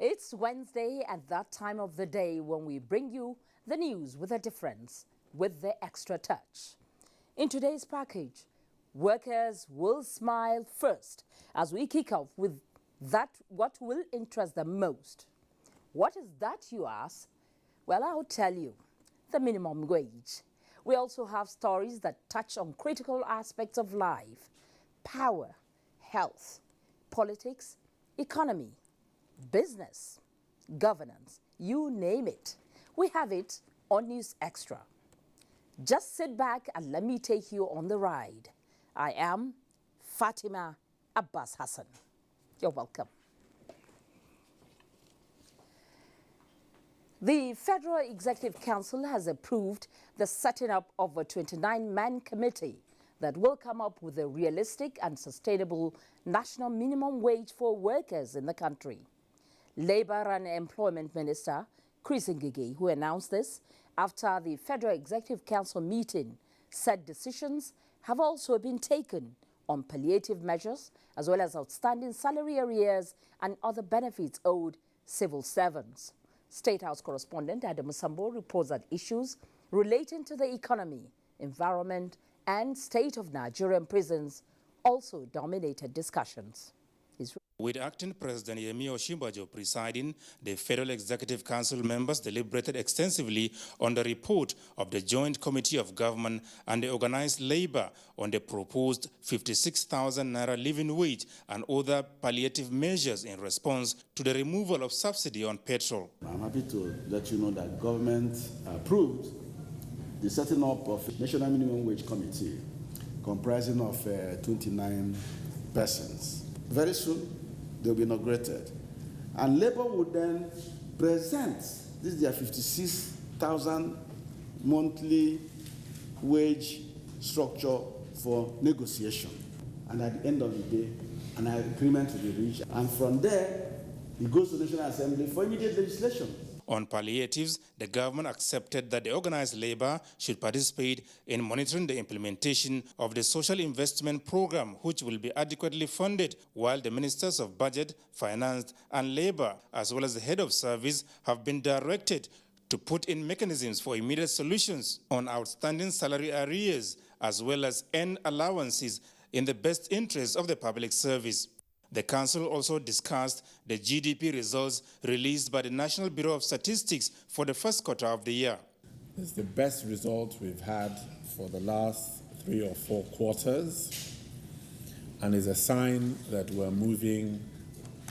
It's Wednesday at that time of the day when we bring you the news with a difference, with the extra touch. In today's package, workers will smile first as we kick off with what will interest them most. What is that, you ask? Well, I'll tell you, the minimum wage. We also have stories that touch on critical aspects of life: power, health, politics, economy, business, governance, you name it. We have it on News Extra. Just sit back and let me take you on the ride. I am Fatima Abbas Hassan. You're welcome. The Federal Executive Council has approved the setting up of a 29-man committee that will come up with a realistic and sustainable national minimum wage for workers in the country. Labour and Employment Minister Chris Ngige, who announced this after the Federal Executive Council meeting, said decisions have also been taken on palliative measures as well as outstanding salary arrears and other benefits owed civil servants. State House correspondent Adam Musambo reports that issues relating to the economy, environment and state of Nigerian prisons also dominated discussions. With Acting President Yemi Osinbajo presiding, the Federal Executive Council members deliberated extensively on the report of the Joint Committee of Government and the Organized Labor on the proposed 56,000 naira living wage and other palliative measures in response to the removal of subsidy on petrol. I'm happy to let you know that government approved the setting up of a National Minimum Wage Committee comprising of 29 persons. Very soon, they'll be inaugurated. And Labour would then present, this is their 56,000 monthly wage structure for negotiation. And at the end of the day, an agreement will be reached. And from there, it goes to the National Assembly for immediate legislation. On palliatives, the government accepted that the organized labor should participate in monitoring the implementation of the social investment program, which will be adequately funded, while the ministers of budget, finance and labor, as well as the head of service, have been directed to put in mechanisms for immediate solutions on outstanding salary arrears, as well as end allowances in the best interest of the public service. The Council also discussed the GDP results released by the National Bureau of Statistics for the first quarter of the year. It's the best result we've had for the last 3 or 4 quarters, and is a sign that we're moving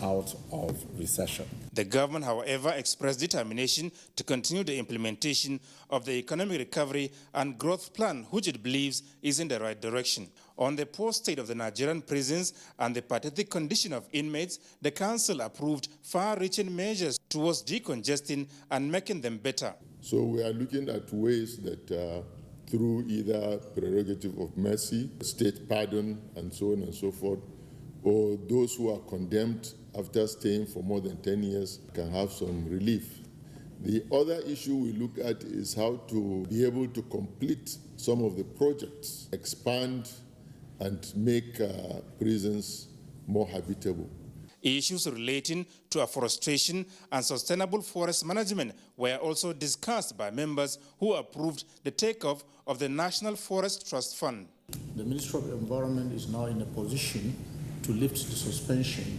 out of recession. The government, however, expressed determination to continue the implementation of the economic recovery and growth plan, which it believes is in the right direction. On the poor state of the Nigerian prisons and the pathetic condition of inmates, the Council approved far-reaching measures towards decongesting and making them better. So we are looking at ways that through either prerogative of mercy, state pardon, and so on and so forth, or those who are condemned after staying for more than 10 years can have some relief. The other issue we look at is how to be able to complete some of the projects, expand and make prisons more habitable. Issues relating to afforestation and sustainable forest management were also discussed by members who approved the takeoff of the National Forest Trust Fund. The Ministry of Environment is now in a position to lift the suspension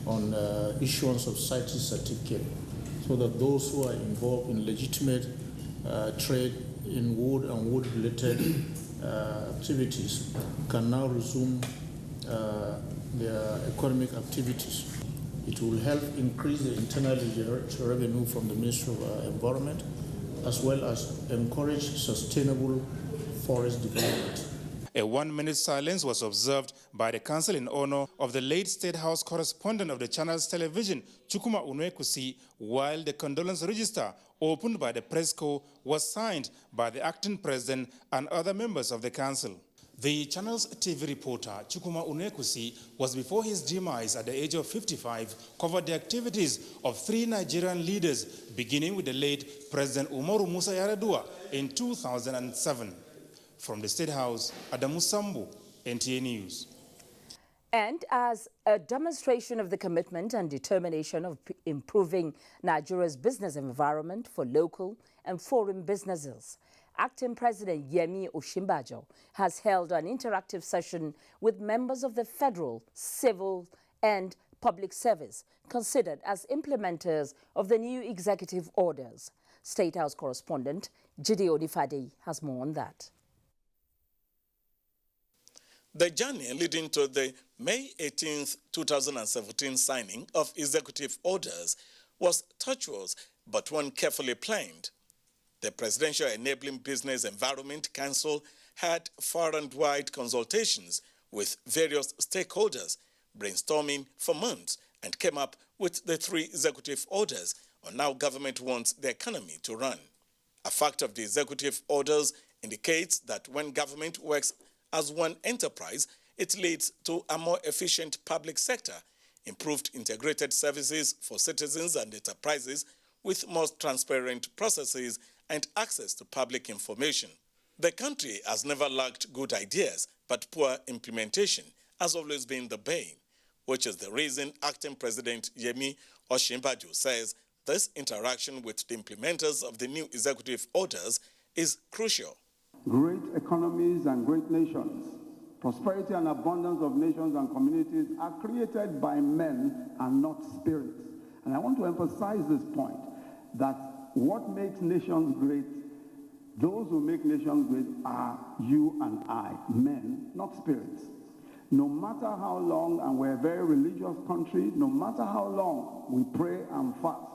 on issuance of site certificate, so that those who are involved in legitimate trade in wood and wood-related activities can now resume their economic activities. It will help increase the internal revenue from the Ministry of Environment, as well as encourage sustainable forest development. A 1-minute silence was observed by the Council in honor of the late State House correspondent of the channel's television, Chukwuma Unwekusi, while the condolence register opened by the press corps was signed by the acting president and other members of the council. The channel's TV reporter, Chukuma Unekusi, was before his demise at the age of 55, covered the activities of 3 Nigerian leaders, beginning with the late President Umaru Musa Yar'Adua in 2007. From the State House, Adamu Sambu, NTA News. And as a demonstration of the commitment and determination of improving Nigeria's business environment for local and foreign businesses, Acting President Yemi Osinbajo has held an interactive session with members of the federal, civil and public service considered as implementers of the new executive orders. State House correspondent Jide Onifade has more on that. The journey leading to the May 18, 2017 signing of executive orders was tortuous, but one carefully planned. The Presidential Enabling Business Environment Council had far and wide consultations with various stakeholders, brainstorming for months, and came up with the 3 executive orders on how government wants the economy to run. A fact of the executive orders indicates that when government works as one enterprise, it leads to a more efficient public sector, improved integrated services for citizens and enterprises with more transparent processes and access to public information. The country has never lacked good ideas, but poor implementation has always been the bane, which is the reason Acting President Yemi Osinbajo says this interaction with the implementers of the new executive orders is crucial. Great economies and great nations, prosperity and abundance of nations and communities are created by men and not spirits. And I want to emphasize this point, that what makes nations great, those who make nations great are you and I, men, not spirits. No matter how long, and we're a very religious country, no matter how long we pray and fast,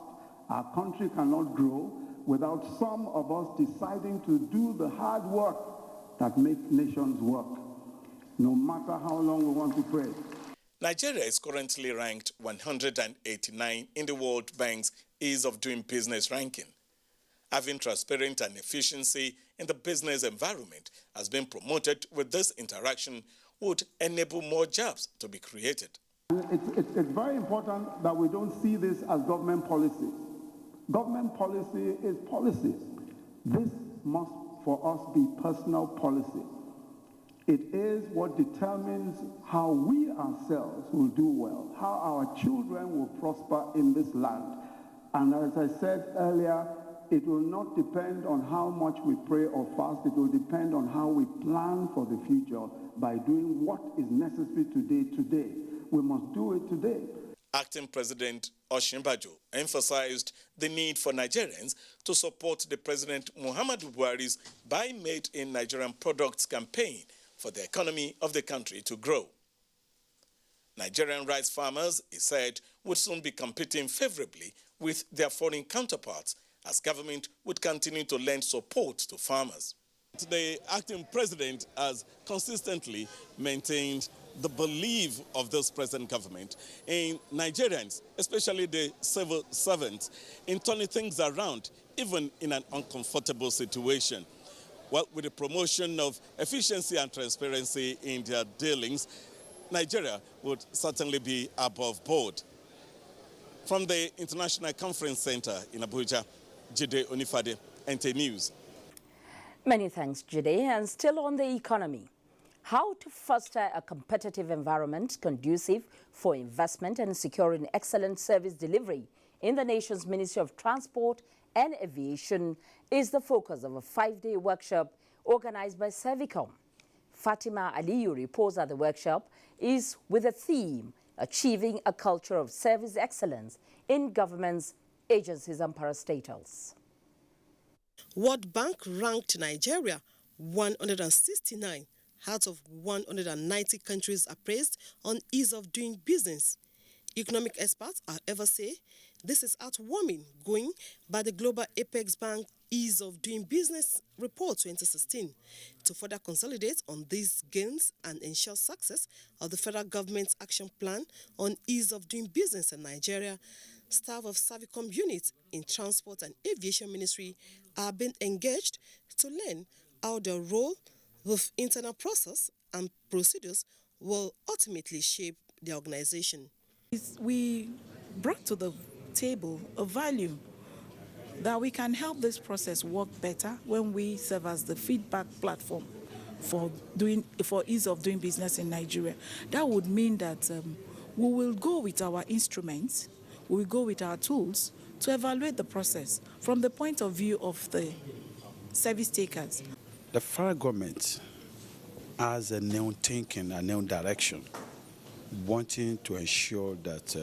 our country cannot grow without some of us deciding to do the hard work that makes nations work, no matter how long we want to pray. Nigeria is currently ranked 189 in the World Bank's Ease of Doing Business ranking. Having transparency and efficiency in the business environment has been promoted with this interaction would enable more jobs to be created. It's very important that we don't see this as government policy. Government policy is policy. This must, for us, be personal policy. It is what determines how we ourselves will do well, how our children will prosper in this land. And as I said earlier, it will not depend on how much we pray or fast. It will depend on how we plan for the future by doing what is necessary today. We must do it today. Acting President Osinbajo emphasized the need for Nigerians to support the President Muhammadu Buhari's Buy Made in Nigerian Products campaign for the economy of the country to grow. Nigerian rice farmers, he said, would soon be competing favorably with their foreign counterparts as government would continue to lend support to farmers. The acting president has consistently maintained the belief of this present government in Nigerians, especially the civil servants, in turning things around, even in an uncomfortable situation. Well, with the promotion of efficiency and transparency in their dealings, Nigeria would certainly be above board. From the International Conference Center in Abuja, Jide Onifade, NTA News. Many thanks, Jide. And still on the economy, how to foster a competitive environment conducive for investment and securing excellent service delivery in the nation's Ministry of Transport and Aviation is the focus of a 5-day workshop organized by Servicom. Fatima Aliyu reports that the workshop is with a theme, achieving a culture of service excellence in governments, agencies and parastatals. World Bank ranked Nigeria 169 out of 190 countries appraised on ease of doing business. Economic experts, however, say this is heartwarming going by the Global Apex Bank Ease of Doing Business Report 2016 to further consolidate on these gains and ensure success of the federal government's action plan on ease of doing business in Nigeria. Staff of Servicom units in Transport and Aviation Ministry are being engaged to learn how their role with internal process and procedures will ultimately shape the organization. We brought to the table a value that we can help this process work better when we serve as the feedback platform for ease of doing business in Nigeria. That would mean that we will go with our instruments, we will go with our tools to evaluate the process from the point of view of the service takers. The federal government has a new thinking, a new direction, wanting to ensure that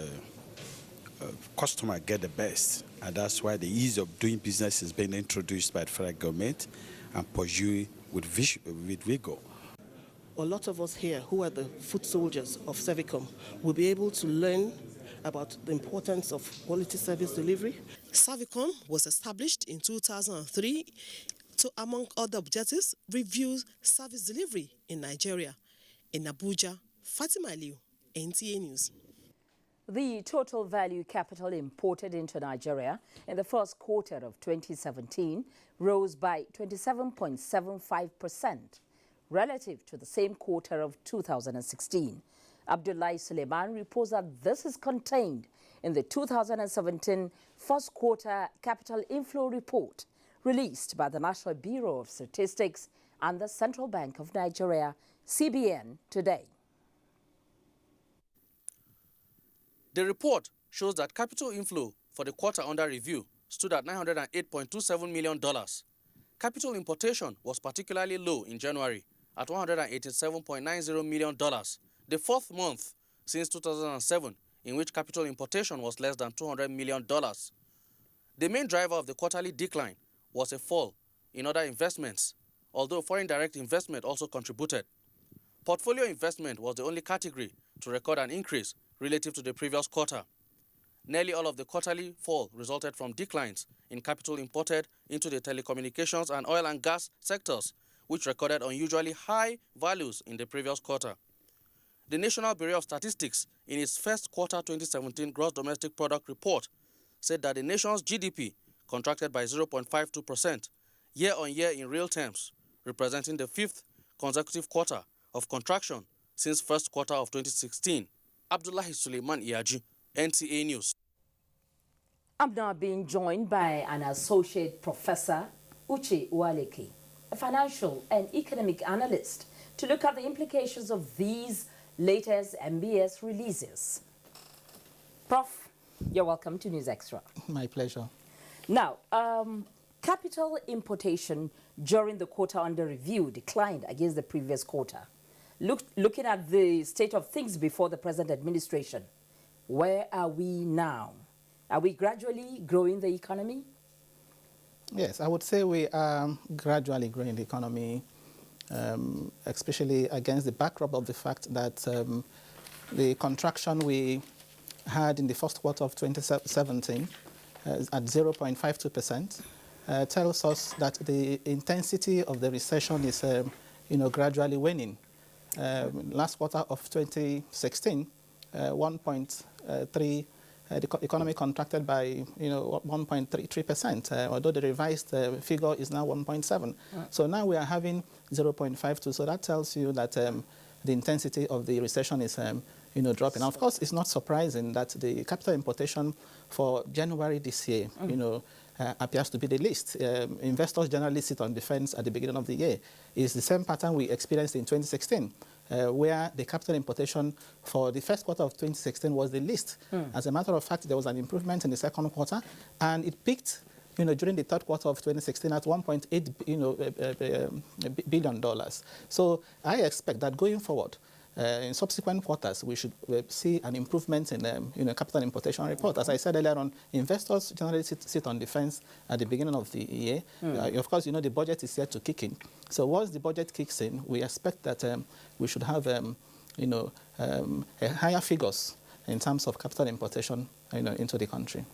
customers get the best. And that's why the ease of doing business is being introduced by the federal government and pursued with vigor. A lot of us here who are the foot soldiers of Servicom will be able to learn about the importance of quality service delivery. Servicom was established in 2003 to, among other objectives, review service delivery in Nigeria. In Abuja, Fatima Aliu, NTA News. The total value capital imported into Nigeria in the first quarter of 2017 rose by 27.75% relative to the same quarter of 2016. Abdullahi Suleiman reports that this is contained in the 2017 first quarter capital inflow report released by the National Bureau of Statistics and the Central Bank of Nigeria, CBN, today. The report shows that capital inflow for the quarter under review stood at $908.27 million. Capital importation was particularly low in January at $187.90 million, the fourth month since 2007 in which capital importation was less than $200 million. The main driver of the quarterly decline was a fall in other investments, although foreign direct investment also contributed. Portfolio investment was the only category to record an increase relative to the previous quarter. Nearly all of the quarterly fall resulted from declines in capital imported into the telecommunications and oil and gas sectors, which recorded unusually high values in the previous quarter. The National Bureau of Statistics, in its first quarter 2017 Gross Domestic Product report, said that the nation's GDP contracted by 0.52% year-on-year in real terms, representing the fifth consecutive quarter of contraction since first quarter of 2016. Abdullahi Suleiman Iyaji, NTA News. I'm now being joined by an associate professor, Uche Uwaleke, a financial and economic analyst, to look at the implications of these latest MBS releases. Prof, you're welcome to News Extra. My pleasure. Now, capital importation during the quarter under review declined against the previous quarter. Looking at the state of things before the present administration, where are we now? Are we gradually growing the economy? Yes, I would say we are gradually growing the economy, especially against the backdrop of the fact that the contraction we had in the first quarter of 2017 at 0.52% tells us that the intensity of the recession is gradually waning. Last quarter of 2016, 1.3, the economy contracted by 1.33%, although the revised figure is now 1.7. So now we are having 0.52. So that tells you that the intensity of the recession is dropping. Now, of course, it's not surprising that the capital importation for January this year, appears to be the least. Investors generally sit on the fence at the beginning of the year. It's the same pattern we experienced in 2016, where the capital importation for the first quarter of 2016 was the least. As a matter of fact, there was an improvement in the second quarter, and it peaked during the third quarter of 2016 at $1.8 billion. So I expect that going forward, in subsequent quarters, we should see an improvement in capital importation report. As I said earlier on, investors generally sit on the fence at the beginning of the year. Of course, the budget is yet to kick in. So once the budget kicks in, we expect that we should have higher figures in terms of capital importation into the country.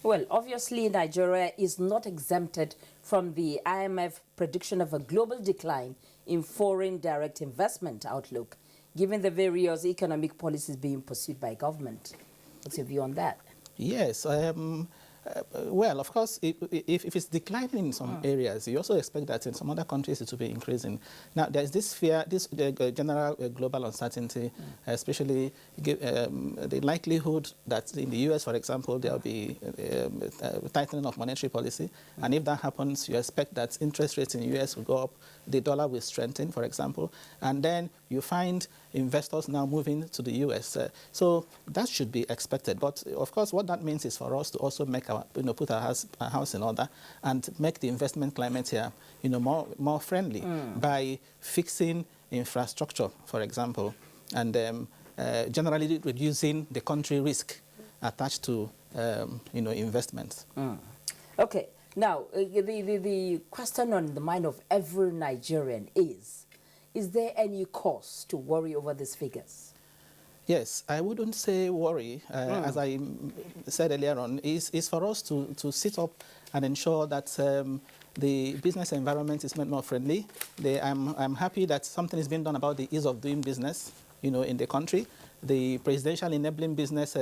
Well, obviously, Nigeria is not exempted from the IMF prediction of a global decline in foreign direct investment outlook, given the various economic policies being pursued by government. What's your view on that? Yes. Well, of course, if it's declining in some areas, you also expect that in some other countries it will be increasing. Now, there's this fear, this general global uncertainty, especially the likelihood that in the US, for example, there will be tightening of monetary policy. And if that happens, you expect that interest rates in the US will go up, the dollar will strengthen, for example, and then you find investors now moving to the US. So that should be expected. But of course, what that means is for us to also make our, put our house in order and make the investment climate here, more friendly by fixing infrastructure, for example, and generally reducing the country risk attached to, investments. Okay. Now, the question on the mind of every Nigerian is there any cause to worry over these figures? Yes, I wouldn't say worry. As I said earlier on, is for us to sit up and ensure that the business environment is made more friendly. I'm happy that something is being done about the ease of doing business, in the country. The Presidential Enabling Business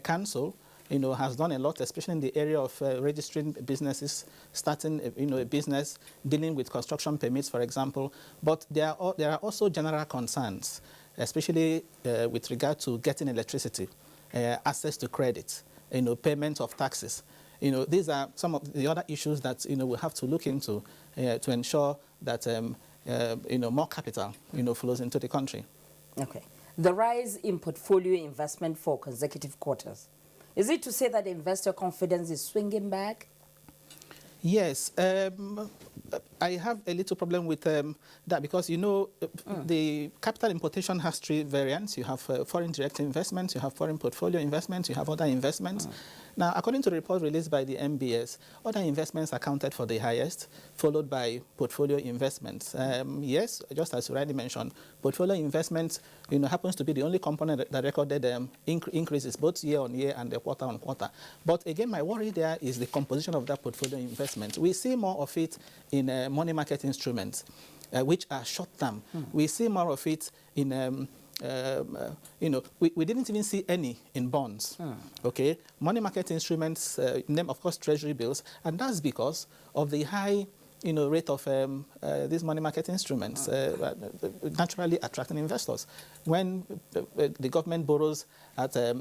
Council, has done a lot, especially in the area of registering businesses, starting, a business, dealing with construction permits, for example. But there are also general concerns, especially with regard to getting electricity, access to credit, payment of taxes. These are some of the other issues that, we have to look into to ensure that, more capital, flows into the country. Okay. The rise in portfolio investment for consecutive quarters. Is it to say that investor confidence is swinging back? Yes. I have a little problem with that because, the capital importation has three variants. You have foreign direct investments, you have foreign portfolio investments, you have other investments. Now, according to the report released by the MBS, other investments accounted for the highest, followed by portfolio investments. Yes, just as you rightly mentioned, portfolio investments, happens to be the only component that recorded increases both year on year and quarter on quarter. But again, my worry there is the composition of that portfolio investment. We see more of it in money market instruments, which are short-term. We see more of it in we didn't even see any in bonds. Okay, money market instruments, name of course treasury bills, and that's because of the high rate of these money market instruments naturally attracting investors. When the government borrows at a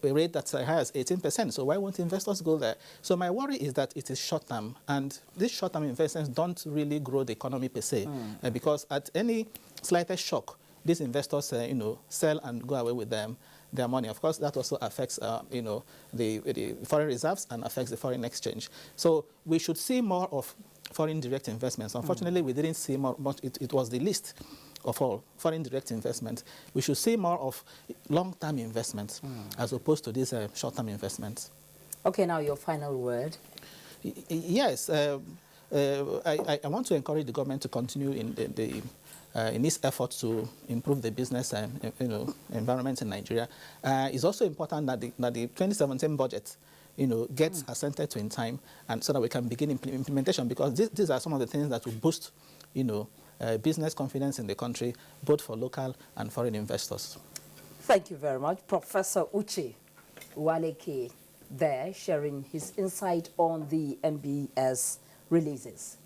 rate that's as high as 18%, so why won't investors go there? So my worry is that it is short-term, and these short-term investments don't really grow the economy per se, because at any slightest shock, these investors, sell and go away with their money. Of course, that also affects, the foreign reserves and affects the foreign exchange. So we should see more of foreign direct investments. Unfortunately, we didn't see more. It was the least of all, foreign direct investments. We should see more of long-term investments as opposed to these short-term investments. Okay, now your final word. Yes, I want to encourage the government to continue in its efforts to improve the business environment in Nigeria. It's also important that the 2017 budget gets assented to in time, and so that we can begin implementation, because these are some of the things that will boost business confidence in the country, both for local and foreign investors. Thank you very much. Professor Uche Waleke there sharing his insight on the MBS releases.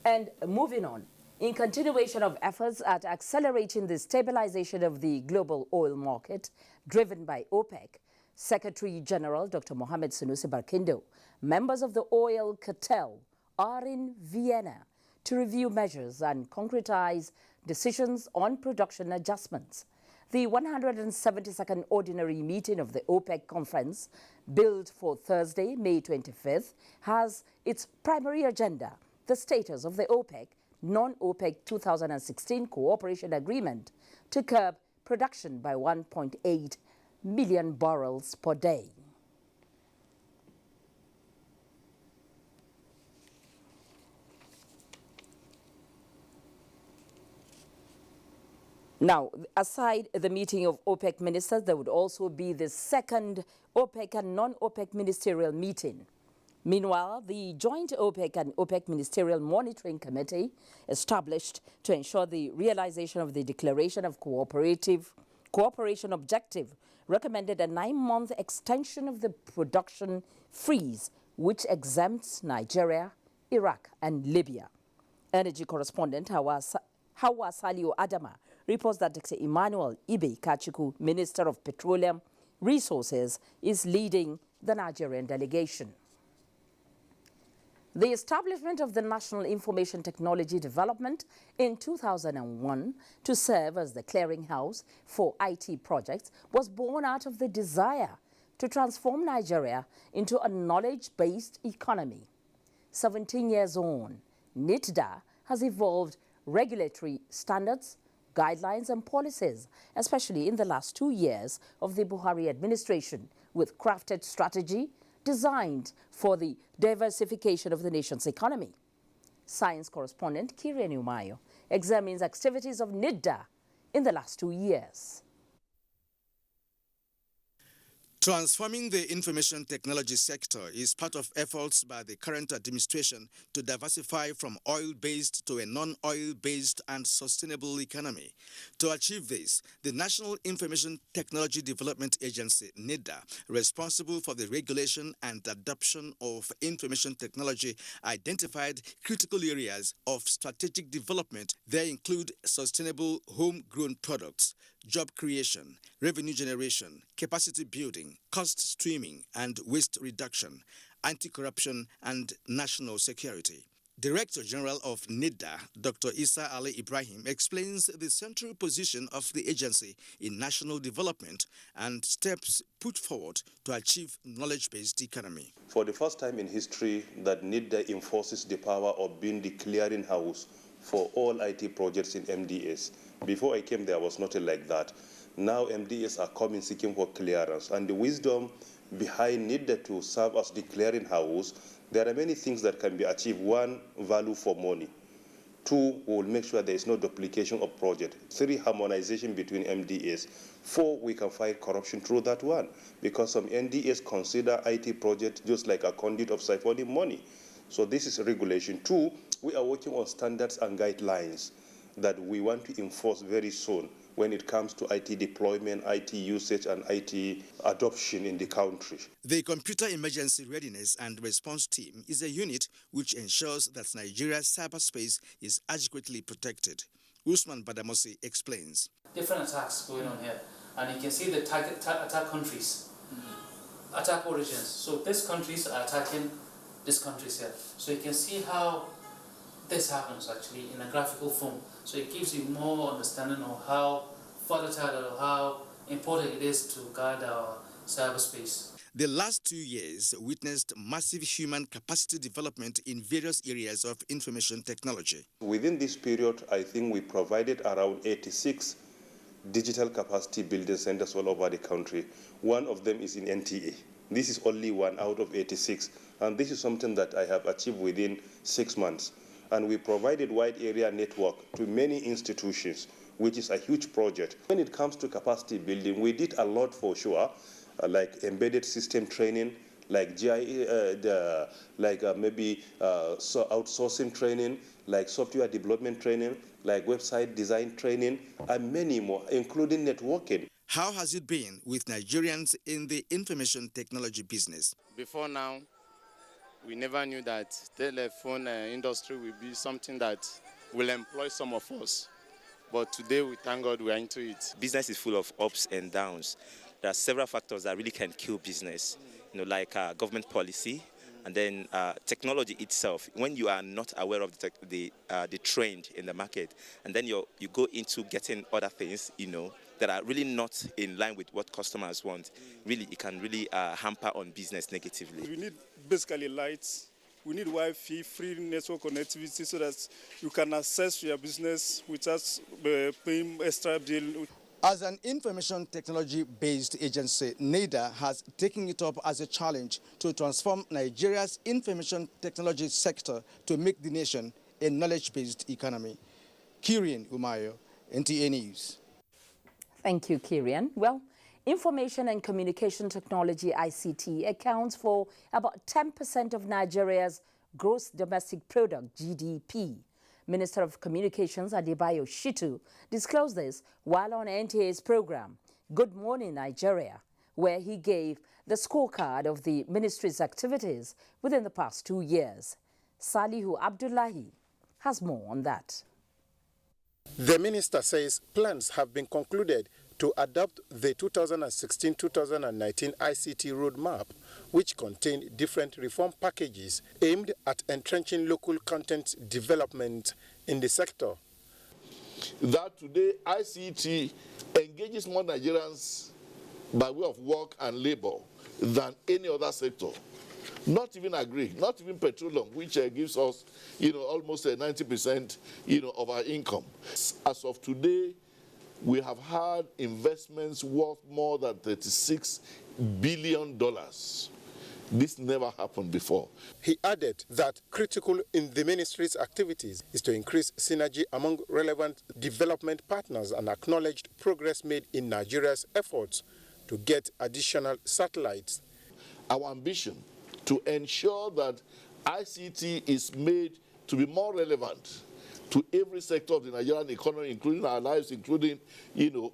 And moving on, in continuation of efforts at accelerating the stabilization of the global oil market driven by OPEC, Secretary General Dr. Mohamed Sanusi Barkindo, members of the oil cartel are in Vienna to review measures and concretize decisions on production adjustments. The 172nd Ordinary Meeting of the OPEC Conference, billed for Thursday, May 25th, has its primary agenda, the status of the OPEC non-OPEC 2016 cooperation agreement to curb production by 1.8 million barrels per day. Now, aside the meeting of OPEC ministers, there would also be the second OPEC and non-OPEC ministerial meeting. Meanwhile, the joint OPEC and OPEC Ministerial Monitoring Committee, established to ensure the realization of the Declaration of Cooperation Objective recommended a 9-month extension of the production freeze, which exempts Nigeria, Iraq and Libya. Energy correspondent Hawa Salio Adama reports that Dr. Emmanuel Ibe Kachuku, Minister of Petroleum Resources, is leading the Nigerian delegation. The establishment of the National Information Technology Development in 2001 to serve as the clearinghouse for IT projects was born out of the desire to transform Nigeria into a knowledge-based economy. 17 years on, NITDA has evolved regulatory standards, guidelines and policies, especially in the last 2 years of the Buhari administration, with crafted strategy designed for the diversification of the nation's economy. Science correspondent Kirian Umayo examines activities of NITDA in the last 2 years. Transforming the information technology sector is part of efforts by the current administration to diversify from oil-based to a non-oil-based and sustainable economy. To achieve this, the National Information Technology Development Agency, NITDA, responsible for the regulation and adoption of information technology, identified critical areas of strategic development. They include sustainable homegrown products, job creation, revenue generation, capacity building, cost streaming and waste reduction, anti-corruption and national security. Director General of NITDA, Dr. Isa Ali Ibrahim, explains the central position of the agency in national development and steps put forward to achieve knowledge-based economy. For the first time in history, that NITDA enforces the power of being the clearinghouse for all IT projects in MDS. Before I came, there was nothing like that. Now MDS are coming seeking for clearance, and the wisdom behind NITDA to serve as the clearinghouse, there are many things that can be achieved. One, value for money. Two, we will make sure there is no duplication of project. Three, harmonization between MDS. Four, we can fight corruption through that one, because some NDS consider IT project just like a conduit of siphoning money. So this is regulation. Two, we are working on standards and guidelines that we want to enforce very soon when it comes to IT deployment, IT usage, and IT adoption in the country. The Computer Emergency Readiness and Response Team is a unit which ensures that Nigeria's cyberspace is adequately protected. Usman Badamosi explains. Different attacks going on here, and you can see the attack countries, attack origins. So these countries are attacking these countries here. So you can see how this happens actually in a graphical form. So it gives you more understanding of how volatile or how important it is to guard our cyberspace. The last 2 years witnessed massive human capacity development in various areas of information technology. Within this period, I think we provided around 86 digital capacity building centers all over the country. One of them is in NTA. This is only one out of 86. And this is something that I have achieved within 6 months. And we provided wide area network to many institutions, which is a huge project. When it comes to capacity building, we did a lot for sure, like embedded system training, like outsourcing training, like software development training, like website design training, and many more, including networking. How has it been with Nigerians in the information technology business? Before now, we never knew that telephone industry will be something that will employ some of us. But today, we thank God we are into it. Business is full of ups and downs. There are several factors that really can kill business, like government policy, and then technology itself. When you are not aware of the trend in the market, and then you go into getting other things, that are really not in line with what customers want, really, it can really hamper on business negatively. We need basically lights. We need Wi-Fi, free network connectivity, so that you can access your business without paying extra bill. As an information technology-based agency, NITDA has taken it up as a challenge to transform Nigeria's information technology sector to make the nation a knowledge-based economy. Kirian Umayo, NTA News. Thank you, Kirian. Well, information and communication technology, ICT, accounts for about 10% of Nigeria's gross domestic product, GDP. Minister of Communications Adebayo Shitu disclosed this while on NTA's program, Good Morning Nigeria, where he gave the scorecard of the ministry's activities within the past 2 years. Salihu Abdullahi has more on that. The minister says plans have been concluded to adopt the 2016-2019 ICT roadmap, which contained different reform packages aimed at entrenching local content development in the sector. That today ICT engages more Nigerians by way of work and labor than any other sector. Not even agri, not even petroleum, which gives us, almost 90%, of our income. As of today, we have had investments worth more than $36 billion. This never happened before. He added that critical in the ministry's activities is to increase synergy among relevant development partners and acknowledged progress made in Nigeria's efforts to get additional satellites. Our ambition to ensure that ICT is made to be more relevant to every sector of the Nigerian economy, including our lives, including,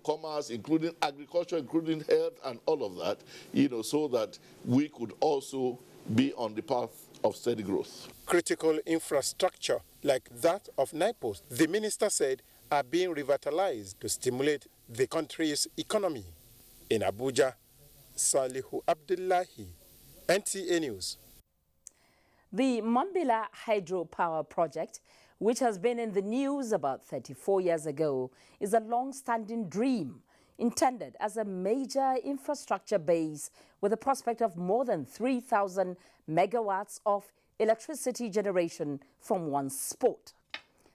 commerce, including agriculture, including health, and all of that, so that we could also be on the path of steady growth. Critical infrastructure like that of NIPOS, the minister said, are being revitalized to stimulate the country's economy. In Abuja, Salihu Abdullahi, NTA News. The Mambila hydropower project, which has been in the news about 34 years ago, is a long-standing dream intended as a major infrastructure base with a prospect of more than 3,000 megawatts of electricity generation from one spot.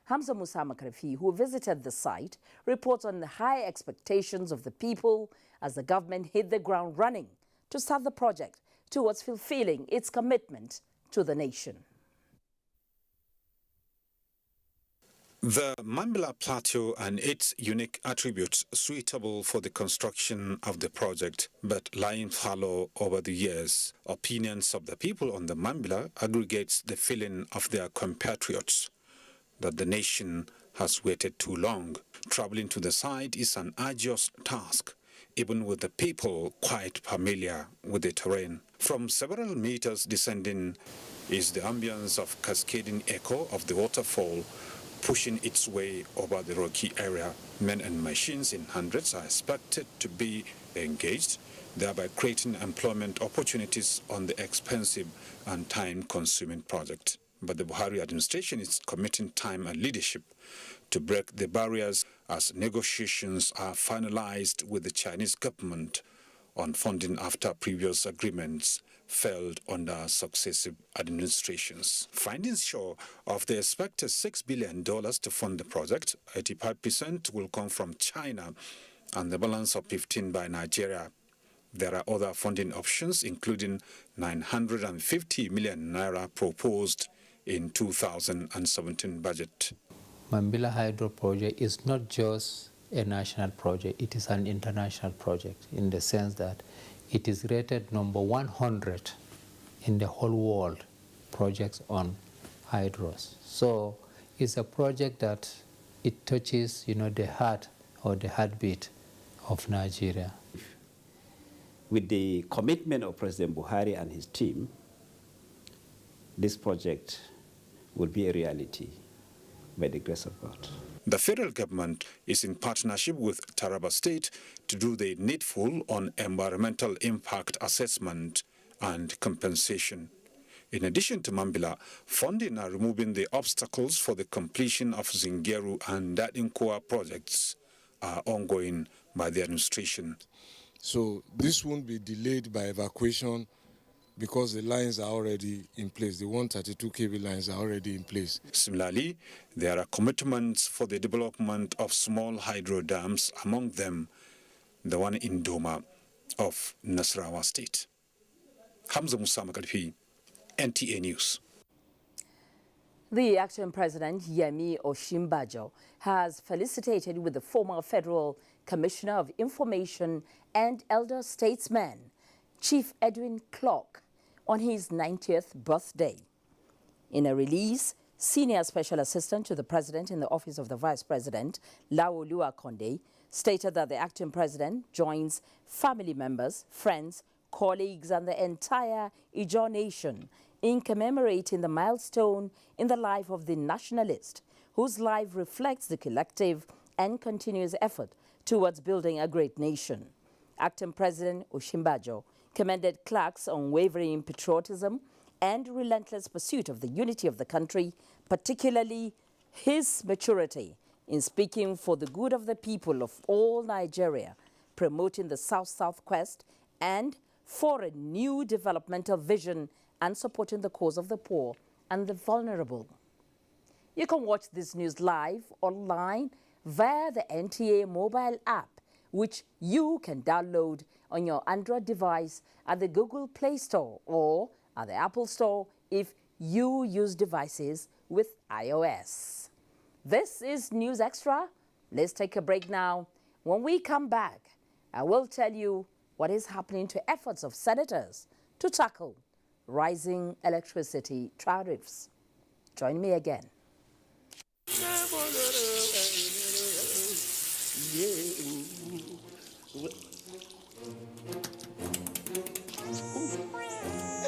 Hamza Musa Makarfi, who visited the site, reports on the high expectations of the people as the government hit the ground running to start the project towards fulfilling its commitment to the nation. The Mambila Plateau and its unique attributes suitable for the construction of the project, but lying fallow over the years. Opinions of the people on the Mambila aggregates the feeling of their compatriots that the nation has waited too long. Traveling to the site is an arduous task, even with the people quite familiar with the terrain. From several meters descending is the ambience of cascading echo of the waterfall pushing its way over the rocky area. Men and machines in hundreds are expected to be engaged, thereby creating employment opportunities on the expensive and time-consuming project. But the Buhari administration is committing time and leadership to break the barriers as negotiations are finalized with the Chinese government on funding after previous agreements failed under successive administrations. Findings show of the expected $6 billion to fund the project, 85% will come from China and the balance of 15% by Nigeria. There are other funding options, including 950 million naira proposed in 2017 budget. Mambila Hydro project is not just a national project, it is an international project in the sense that it is rated number 100 in the whole world projects on hydros. So it's a project that it touches, the heart or the heartbeat of Nigeria. With the commitment of President Buhari and his team, this project will be a reality by the grace of God. The federal government is in partnership with Taraba State to do the needful on environmental impact assessment and compensation. In addition to Mambila, funding are removing the obstacles for the completion of Zingeru and Dadinkoa projects are ongoing by the administration. So this won't be delayed by evacuation because the lines are already in place. The 132 kV lines are already in place. Similarly, there are commitments for the development of small hydro dams, among them the one in Doma of Nasarawa State. Hamza Musa Makarfi, NTA News. The acting president, Yemi Osinbajo, has felicitated with the former Federal Commissioner of Information and Elder Statesman, Chief Edwin Clark, on his 90th birthday. In a release, Senior Special Assistant to the President in the Office of the Vice President, Laolu Akonde, stated that the acting president joins family members, friends, colleagues and the entire Ijaw nation in commemorating the milestone in the life of the nationalist, whose life reflects the collective and continuous effort towards building a great nation. Acting President Osinbajo commended Clark's unwavering patriotism and relentless pursuit of the unity of the country, particularly his maturity in speaking for the good of the people of all Nigeria, promoting the South-South Quest and for a new developmental vision and supporting the cause of the poor and the vulnerable. You can watch this news live online via the NTA mobile app, which you can download on your Android device at the Google Play Store or at the Apple Store if you use devices with iOS. This is News Extra. Let's take a break now. When we come back, I will tell you what is happening to efforts of senators to tackle rising electricity tariffs. Join me again.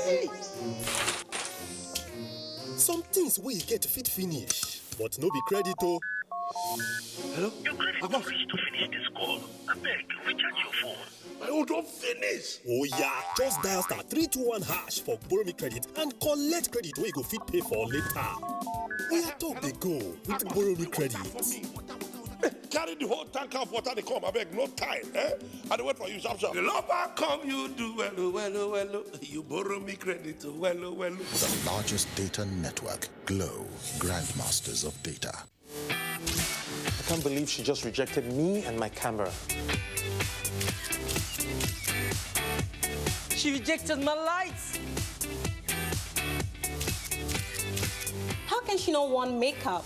Hey. Some things we get fit finish, but no be credit oh. Hello? Your credit not reach to finish this call. I beg, recharge your phone. I want to finish. Oh yeah, just dial *321# for borrow me credit and collect credit where you go fit pay for later. Where talk they go with borrow me credit. Carry the whole tank of water they come, I beg, no time, eh? I don't wait for you, sharp. The lover come, you do well. You borrow me credit, well. The largest data network, Glow, grandmasters of data. I can't believe she just rejected me and my camera. She rejected my lights. How can she not want makeup?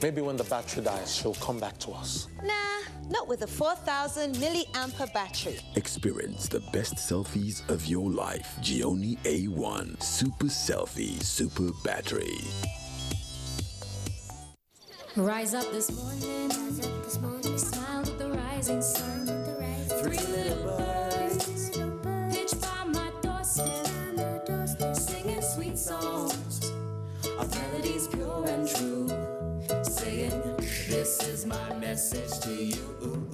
Maybe when the battery dies, she'll come back to us. Nah, not with a 4,000 milliampere battery. Experience the best selfies of your life. Gioni A1 Super Selfie Super Battery. Rise up this morning, smile at the rising sun. Three little birds pitch by my doorstep, singing sweet songs of melodies pure and true, saying, this is my message to you.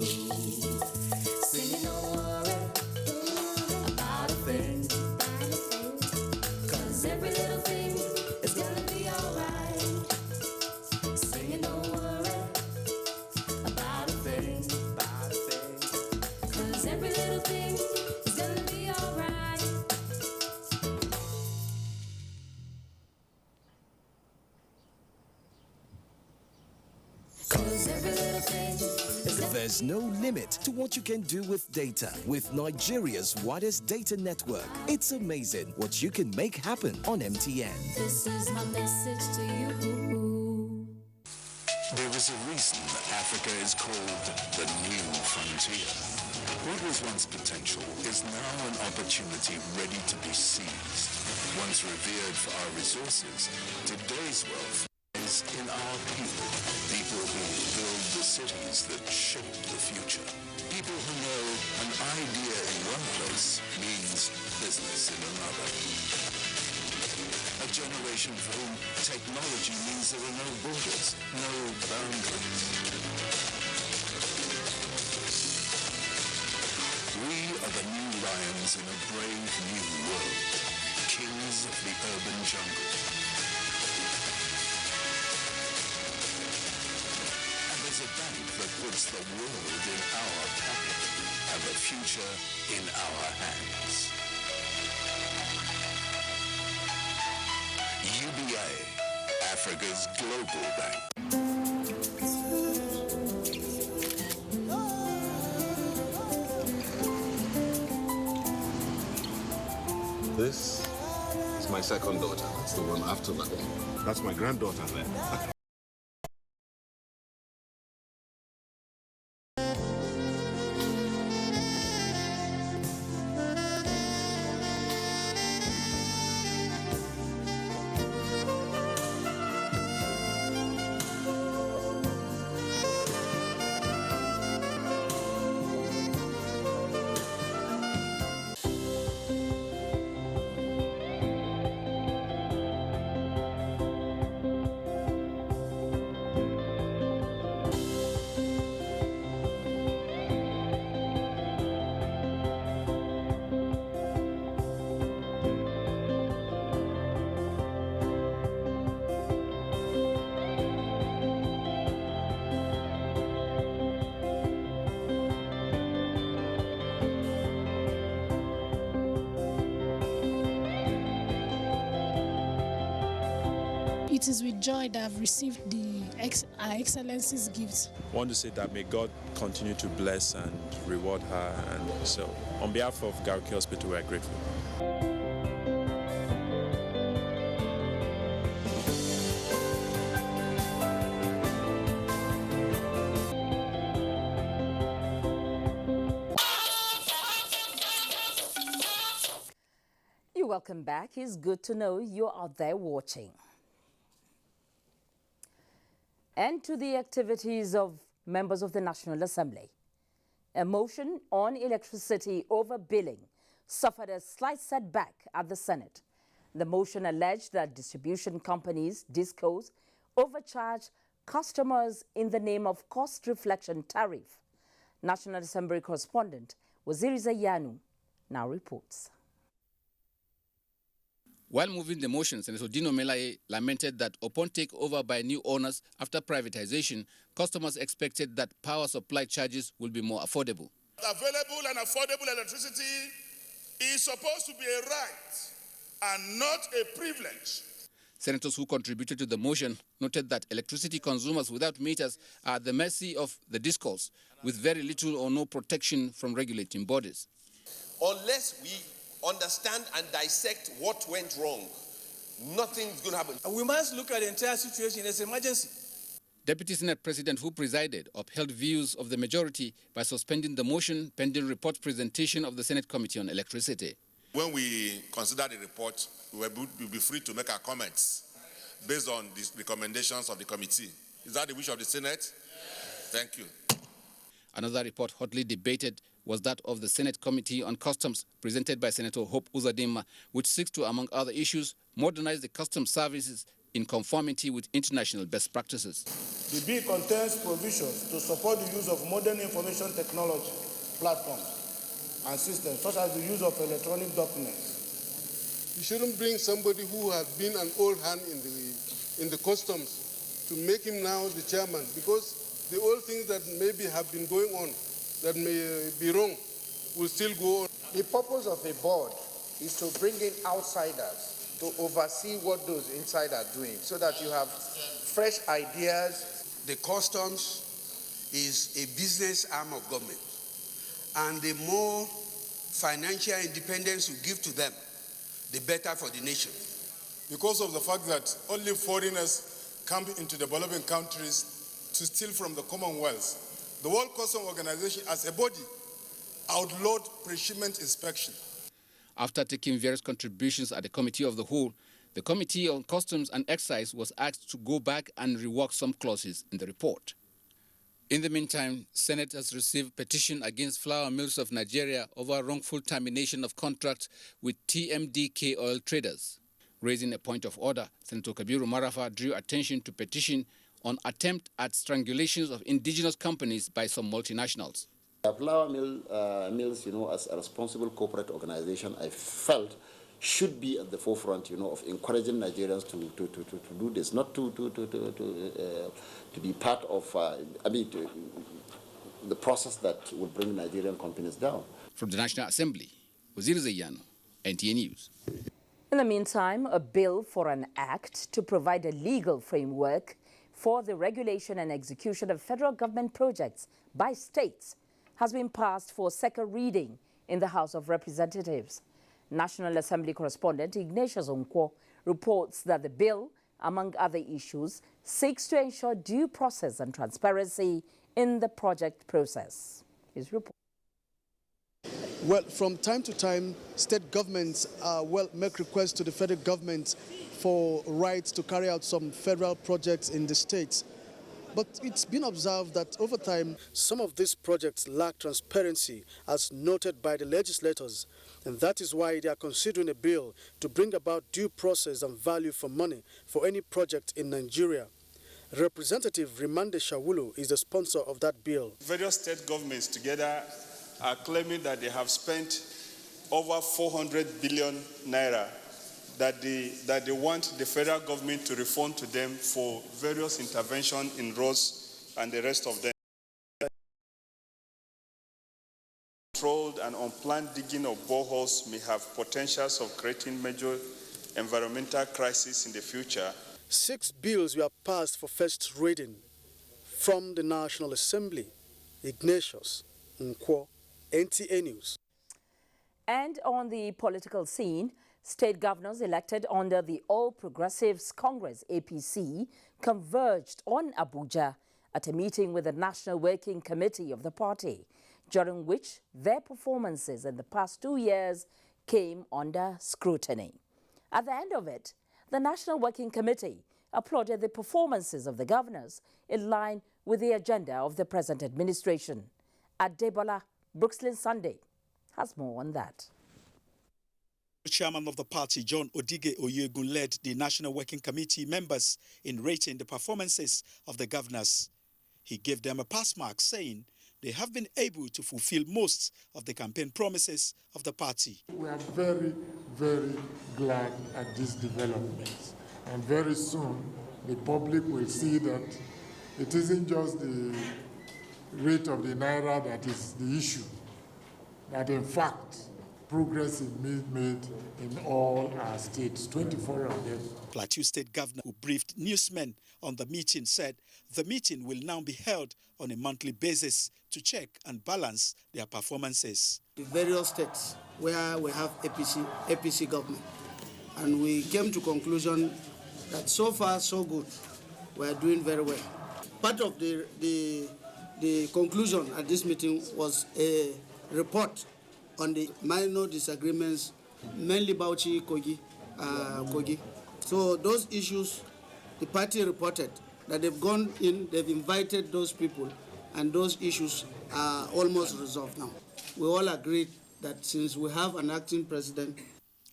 Singing, don't worry about a thing, 'cause every little thing is gonna be alright. Singing, don't worry about a thing, 'cause every little thing is gonna be alright. There's no limit to what you can do with data. With Nigeria's widest data network, it's amazing what you can make happen on MTN. This is my message to you. There is a reason Africa is called the new frontier. What was once potential is now an opportunity ready to be seized. Once revered for our resources, today's wealth is in our people. People who build the cities that shape the future. People who know an idea in one place means business in another. A generation for whom technology means there are no borders, no boundaries. We are the new lions in a brave new world, kings of the urban jungle. A bank that puts the world in our pocket and the future in our hands. UBA, Africa's global bank. This is my second daughter. That's the one after that one. That's my granddaughter there. It is with joy that I've received Our Excellency's gifts. I want to say that may God continue to bless and reward her. And so, on behalf of Garki Hospital, we are grateful. Welcome back. It's good to know you're out there watching. And to the activities of members of the National Assembly. A motion on electricity overbilling suffered a slight setback at the Senate. The motion alleged that distribution companies, DISCOs, overcharged customers in the name of cost reflection tariff. National Assembly correspondent Waziri Zayanu now reports. While moving the motion, Senator Dino Melaye lamented that upon takeover by new owners after privatization, customers expected that power supply charges will be more affordable. Available and affordable electricity is supposed to be a right and not a privilege. Senators who contributed to the motion noted that electricity consumers without meters are at the mercy of the DISCOs, with very little or no protection from regulating bodies. Unless we understand and dissect what went wrong, nothing's going to happen. We must look at the entire situation as an emergency. Deputy Senate President who presided upheld views of the majority by suspending the motion pending report presentation of the Senate Committee on Electricity. When we consider the report, we will be free to make our comments based on the recommendations of the committee. Is that the wish of the Senate? Yes. Thank you. Another report hotly debated was that of the Senate Committee on Customs, presented by Senator Hope Uzodinma, which seeks to, among other issues, modernize the customs services in conformity with international best practices. The bill contains provisions to support the use of modern information technology platforms and systems, such as the use of electronic documents. You shouldn't bring somebody who has been an old hand in the customs to make him now the chairman, because the old things that maybe have been going on that may be wrong will still go on. The purpose of a board is to bring in outsiders to oversee what those inside are doing, so that you have fresh ideas. The customs is a business arm of government, and the more financial independence you give to them, the better for the nation. Because of the fact that only foreigners come into developing countries to steal from the Commonwealth, the World Customs Organization, as a body, outlawed pre-shipment inspection. After taking various contributions at the Committee of the Whole, the Committee on Customs and Excise was asked to go back and rework some clauses in the report. In the meantime, Senate has received petition against Flour Mills of Nigeria over wrongful termination of contracts with TMDK oil traders. Raising a point of order, Senator Kabiru Marafa drew attention to petition on attempt at strangulations of indigenous companies by some multinationals. Flour Mills, as a responsible corporate organization, I felt should be at the forefront, of encouraging Nigerians to do this, not to be part of, the process that would bring Nigerian companies down. From the National Assembly, Waziri Zayanu, NTA News. In the meantime, a bill for an act to provide a legal framework for the regulation and execution of federal government projects by states has been passed for second reading in the House of Representatives. National Assembly correspondent Ignatius Onkwo reports that the bill, among other issues, seeks to ensure due process and transparency in the project process. His report. Well, from time to time, state governments make requests to the federal government for rights to carry out some federal projects in the states. But it's been observed that over time, some of these projects lack transparency, as noted by the legislators. And that is why they are considering a bill to bring about due process and value for money for any project in Nigeria. Representative Rimande Shawulu is the sponsor of that bill. Various state governments together are claiming that they have spent over 400 billion naira that they want the federal government to refund to them for various intervention in roads and the rest of them. Controlled and unplanned digging of boreholes may have potentials of creating major environmental crisis in the future. 6 bills were passed for first reading from the National Assembly. Ignatius Nkwo, NTA News. And on the political scene, state governors elected under the All Progressives Congress APC converged on Abuja at a meeting with the National Working Committee of the party, during which their performances in the past 2 years came under scrutiny. At the end of it, the National Working Committee applauded the performances of the governors in line with the agenda of the present administration. Adebola Brooklyn Sunday has more on that. The chairman of the party, John Odige Oyegun, led the National Working Committee members in rating the performances of the governors. He gave them a pass mark, saying they have been able to fulfill most of the campaign promises of the party. We are very, very glad at these developments. And very soon, the public will see that it isn't just the rate of the Naira that is the issue, that in fact, progress is made in all our states, 24 of them. Plateau State Governor, who briefed newsmen on the meeting, said the meeting will now be held on a monthly basis to check and balance their performances. The various states where we have APC government, and we came to conclusion that so far so good, we are doing very well. Part of the conclusion at this meeting was a report on the minor disagreements, mainly Bauchi, Kogi. So those issues, the party reported that they've gone in, they've invited those people, and those issues are almost resolved now. We all agreed that since we have an acting president.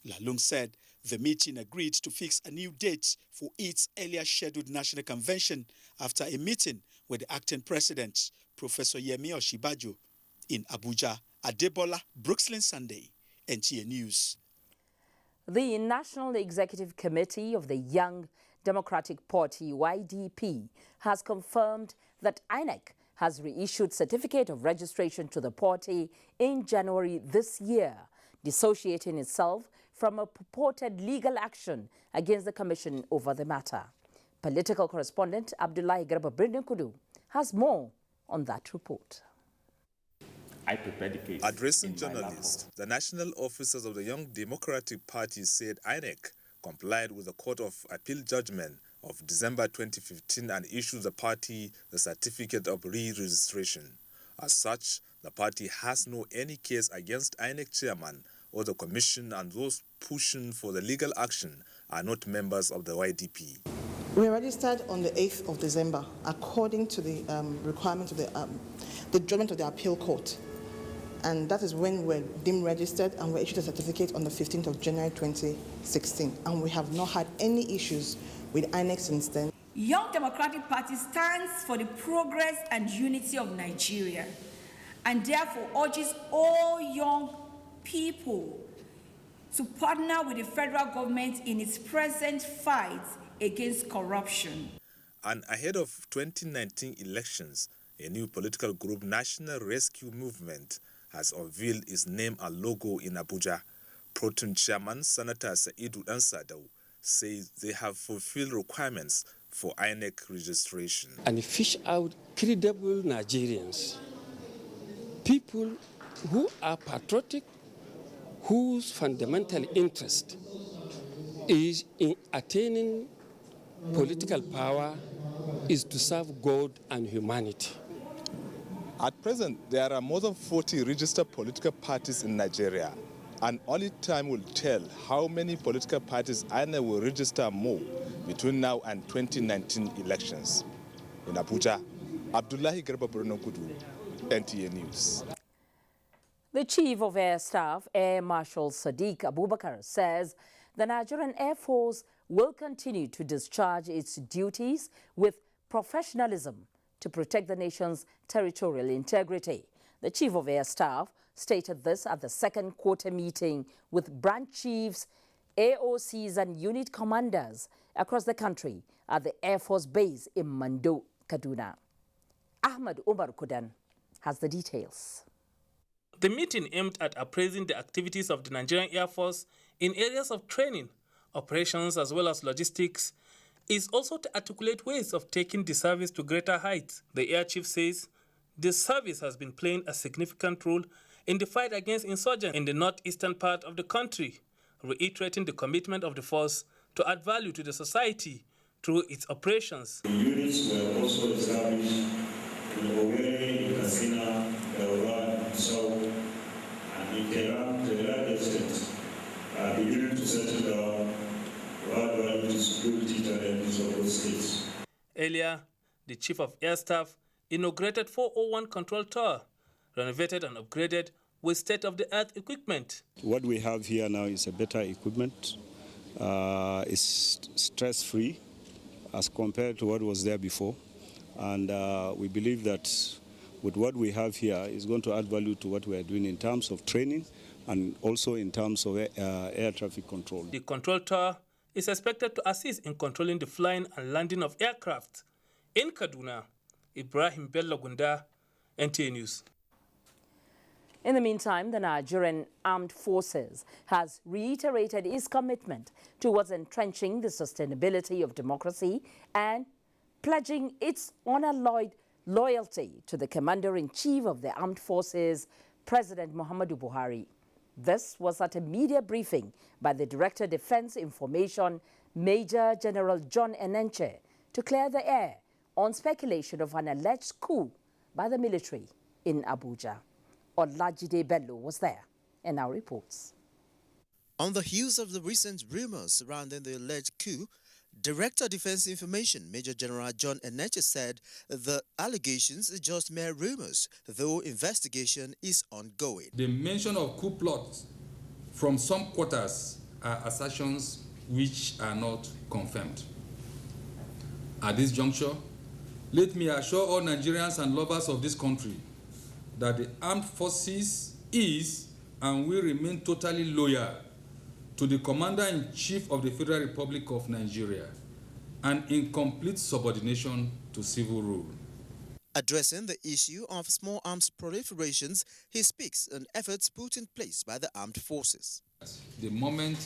Lalung said the meeting agreed to fix a new date for its earlier scheduled national convention after a meeting with the acting president, Professor Yemi Oshibajo, in Abuja. Adebola Brooklyn Sunday, NTA News. The National Executive Committee of the Young Democratic Party, YDP, has confirmed that INEC has reissued certificate of registration to the party in January this year, dissociating itself from a purported legal action against the commission over the matter. Political correspondent Abdullahi Garba Kudu has more on that report. Addressing journalists, the national officers of the Young Democratic Party said INEC complied with the Court of Appeal judgment of December 2015 and issued the party the certificate of re-registration. As such, the party has no any case against INEC chairman or the commission, and those pushing for the legal action are not members of the YDP. We registered on the 8th of December according to the requirement of the judgment of the appeal court. And that is when we're deemed registered, and we issued a certificate on the 15th of January 2016. And we have not had any issues with INEC since then. Young Democratic Party stands for the progress and unity of Nigeria, and therefore urges all young people to partner with the federal government in its present fight against corruption. And ahead of 2019 elections, a new political group, National Rescue Movement, has unveiled its name and logo in Abuja. Proton Chairman Senator Saidu Ansadaw says they have fulfilled requirements for INEC registration. And fish out credible Nigerians, people who are patriotic, whose fundamental interest is in attaining political power, is to serve God and humanity. At present, there are more than 40 registered political parties in Nigeria, and only time will tell how many political parties INEC will register more between now and 2019 elections. In Abuja, Abdullahi Garba Kudu, NTA News. The Chief of Air Staff, Air Marshal Sadiq Abubakar, says the Nigerian Air Force will continue to discharge its duties with professionalism to protect the nation's territorial integrity. The Chief of Air Staff stated this at the second quarter meeting with branch chiefs, AOCs and unit commanders across the country at the Air Force Base in Mando, Kaduna. Ahmed Umar Kudan has the details. The meeting aimed at appraising the activities of the Nigerian Air Force in areas of training, operations as well as logistics, is also to articulate ways of taking the service to greater heights. The Air Chief says the service has been playing a significant role in the fight against insurgents in the northeastern part of the country, reiterating the commitment of the force to add value to the society through its operations. The units were also established in Owerri, Katsina, Daura, South, and in Tehran to a large extent, are beginning to settle down to add value to security challenges of both states. Earlier, the Chief of Air Staff inaugurated 401 Control Tower, renovated and upgraded with state-of-the-art equipment. What we have here now is a better equipment. It's stress-free as compared to what was there before. And we believe that with what we have here is going to add value to what we are doing in terms of training and also in terms of air traffic control. The control tower is expected to assist in controlling the flying and landing of aircraft. In Kaduna, Ibrahim Bello Gunda, NTA News. In the meantime, the Nigerian Armed Forces has reiterated its commitment towards entrenching the sustainability of democracy and pledging its unalloyed loyalty to the Commander-in-Chief of the Armed Forces, President Muhammadu Buhari. This was at a media briefing by the Director Defense Information, Major General John Enenche, to clear the air on speculation of an alleged coup by the military in Abuja. Olajide Bello was there and now reports. On the heels of the recent rumors surrounding the alleged coup, Director Defense Information Major General John Enenche said the allegations are just mere rumors, though investigation is ongoing. The mention of coup plots from some quarters are assertions which are not confirmed. At this juncture, let me assure all Nigerians and lovers of this country that the armed forces is and will remain totally loyal to the Commander-in-Chief of the Federal Republic of Nigeria and in complete subordination to civil rule. Addressing the issue of small arms proliferations, he speaks on efforts put in place by the armed forces. The moment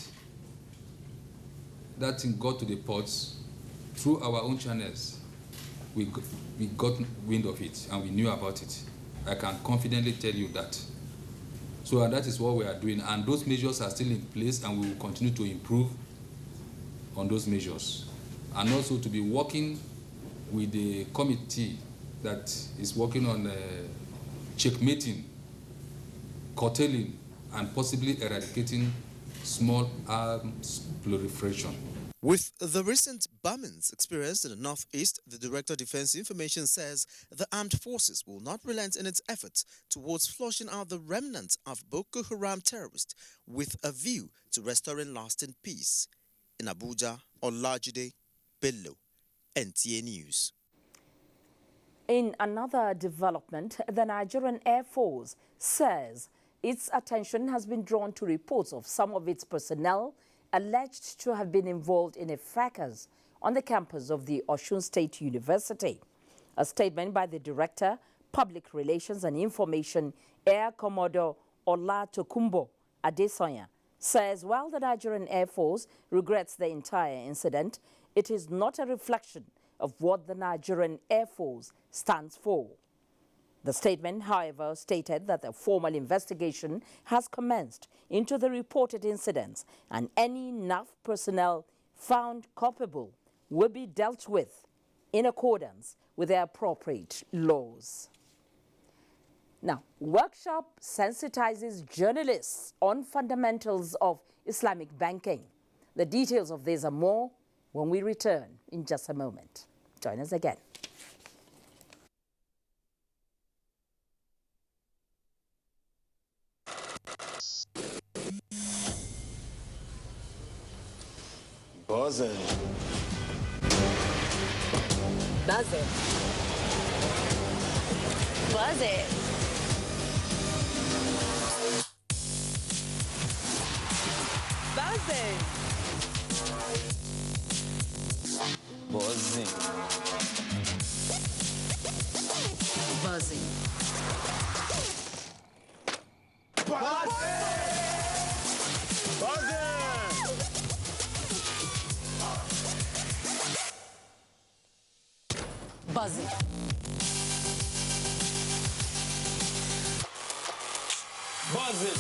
that thing got to the ports, through our own channels, we got wind of it and we knew about it. I can confidently tell you that. So that is what we are doing, and those measures are still in place, and we will continue to improve on those measures. And also to be working with the committee that is working on checkmating, curtailing, and possibly eradicating small arms proliferation. With the recent bombings experienced in the Northeast, the Director of Defense Information says the armed forces will not relent in its efforts towards flushing out the remnants of Boko Haram terrorists with a view to restoring lasting peace. In Abuja, Olajide Bello, NTA News. In another development, the Nigerian Air Force says its attention has been drawn to reports of some of its personnel alleged to have been involved in a fracas on the campus of the Osun State University. A statement by the Director, Public Relations and Information, Air Commodore Ola Tokumbo Adesoya, says while the Nigerian Air Force regrets the entire incident, it is not a reflection of what the Nigerian Air Force stands for. The statement, however, stated that a formal investigation has commenced into the reported incidents and any NAF personnel found culpable will be dealt with in accordance with the appropriate laws. Now, workshop sensitizes journalists on fundamentals of Islamic banking. The details of this are more when we return in just a moment. Join us again. Buzzing. Buzz it. Buzz it. Buzzing. Buzzing. Buzzing. Buzz it. Buzz it.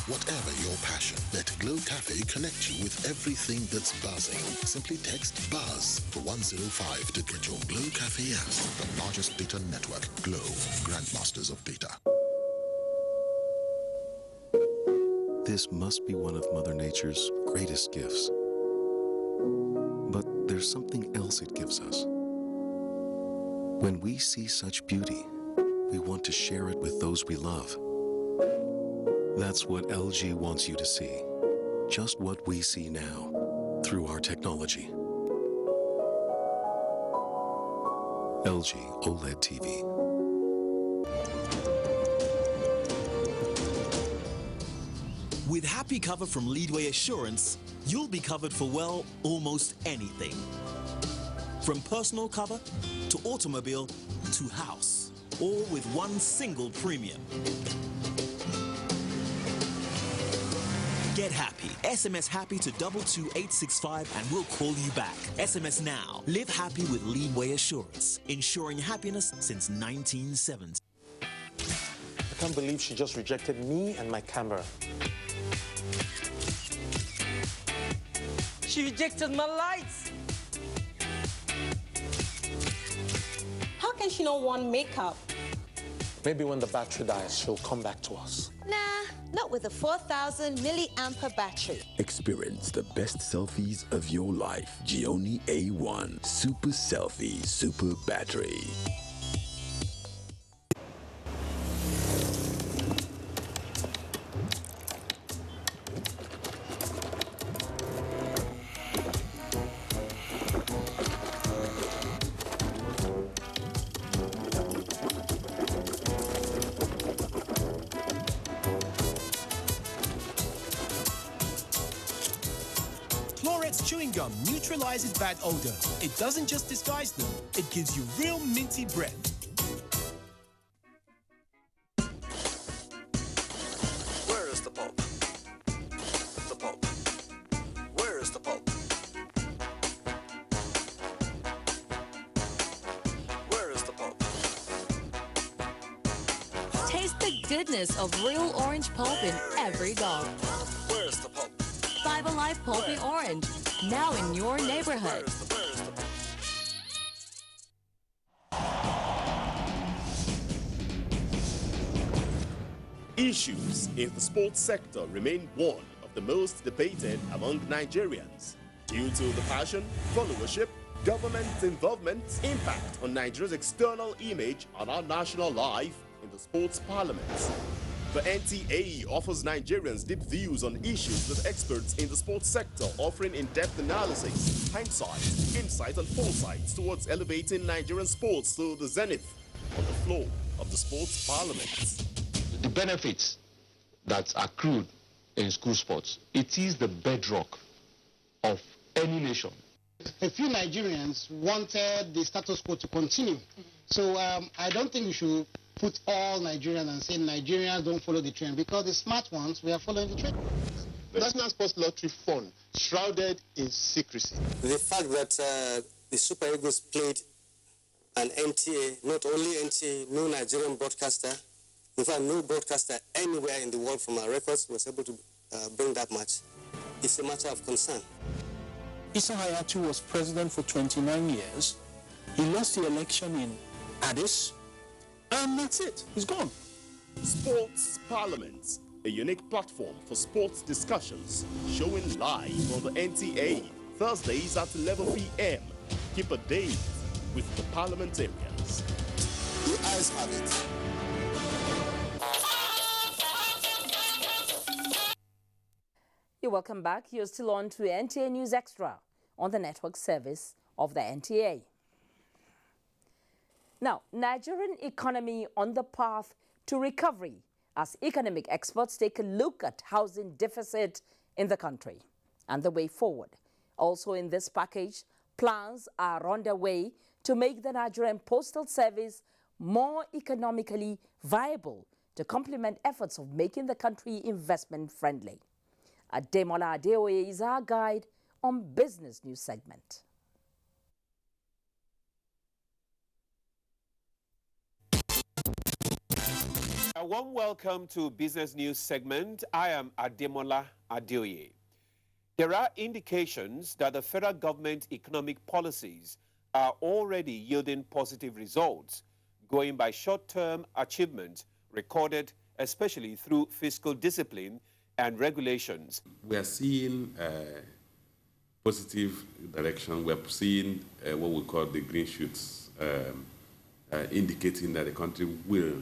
Whatever your passion, let Glow Cafe connect you with everything that's buzzing. Simply text BUZZ for 105 to get your Glow Cafe app. The largest data network, Glow, grandmasters of data. This must be one of Mother Nature's greatest gifts. But there's something else it gives us. When we see such beauty, we want to share it with those we love. That's what LG wants you to see. Just what we see now, through our technology. LG OLED TV. With Happy Cover from Leadway Assurance, you'll be covered for, well, almost anything. From personal cover to automobile to house, all with one single premium. Get happy. SMS happy to 22865 and we'll call you back. SMS now. Live happy with Leadway Assurance, ensuring happiness since 1970. I can't believe she just rejected me and my camera. She rejected my lights. How can she not want makeup? Maybe when the battery dies, she'll come back to us. Nah, not with a 4,000 milliampere battery. Experience the best selfies of your life. Gioni A1 Super Selfie Super Battery. Chewing gum neutralizes bad odor. It doesn't just disguise them, it gives you real minty breath. Where is the pulp? The pulp. Where is the pulp? Where is the pulp? Taste the goodness of real orange pulp in every gulp. Where is the pulp? 5 Alive Pulpy Orange, now in your neighborhood. Issues in the sports sector remain one of the most debated among Nigerians due to the passion, followership, government involvement, impact on Nigeria's external image and our national life in the sports parliament. The NTA offers Nigerians deep views on issues with experts in the sports sector, offering in-depth analysis, hindsight, insight and foresight towards elevating Nigerian sports to the zenith on the floor of the sports parliament. The benefits that accrued in school sports, it is the bedrock of any nation. A few Nigerians wanted the status quo to continue. So I don't think we should put all Nigerians and say Nigerians don't follow the trend, because the smart ones, we are following the trend. The National Sports Lottery Fund, shrouded in secrecy. The fact that the Super Eagles played an NTA, not only NTA, no Nigerian broadcaster, in fact, no broadcaster anywhere in the world from our records was able to bring that match. It's a matter of concern. Issa Hayatu was president for 29 years. He lost the election in Addis, and that's it. He's gone. Sports Parliament, a unique platform for sports discussions, showing live on the NTA, Thursdays at 11 p.m. Keep a date with the parliamentarians. The eyes have it. You're welcome back. You're still on to NTA News Extra on the network service of the NTA. Now, Nigerian economy on the path to recovery as economic experts take a look at housing deficit in the country and the way forward. Also in this package, plans are underway to make the Nigerian Postal Service more economically viable to complement efforts of making the country investment friendly. Ademola Adeoye is our guide on Business News segment. A warm welcome to Business News segment. I am Ademola Adeoye. There are indications that the federal government economic policies are already yielding positive results, going by short-term achievements recorded especially through fiscal discipline and regulations. We are seeing positive direction. We are seeing what we call the green shoots, indicating that the country will,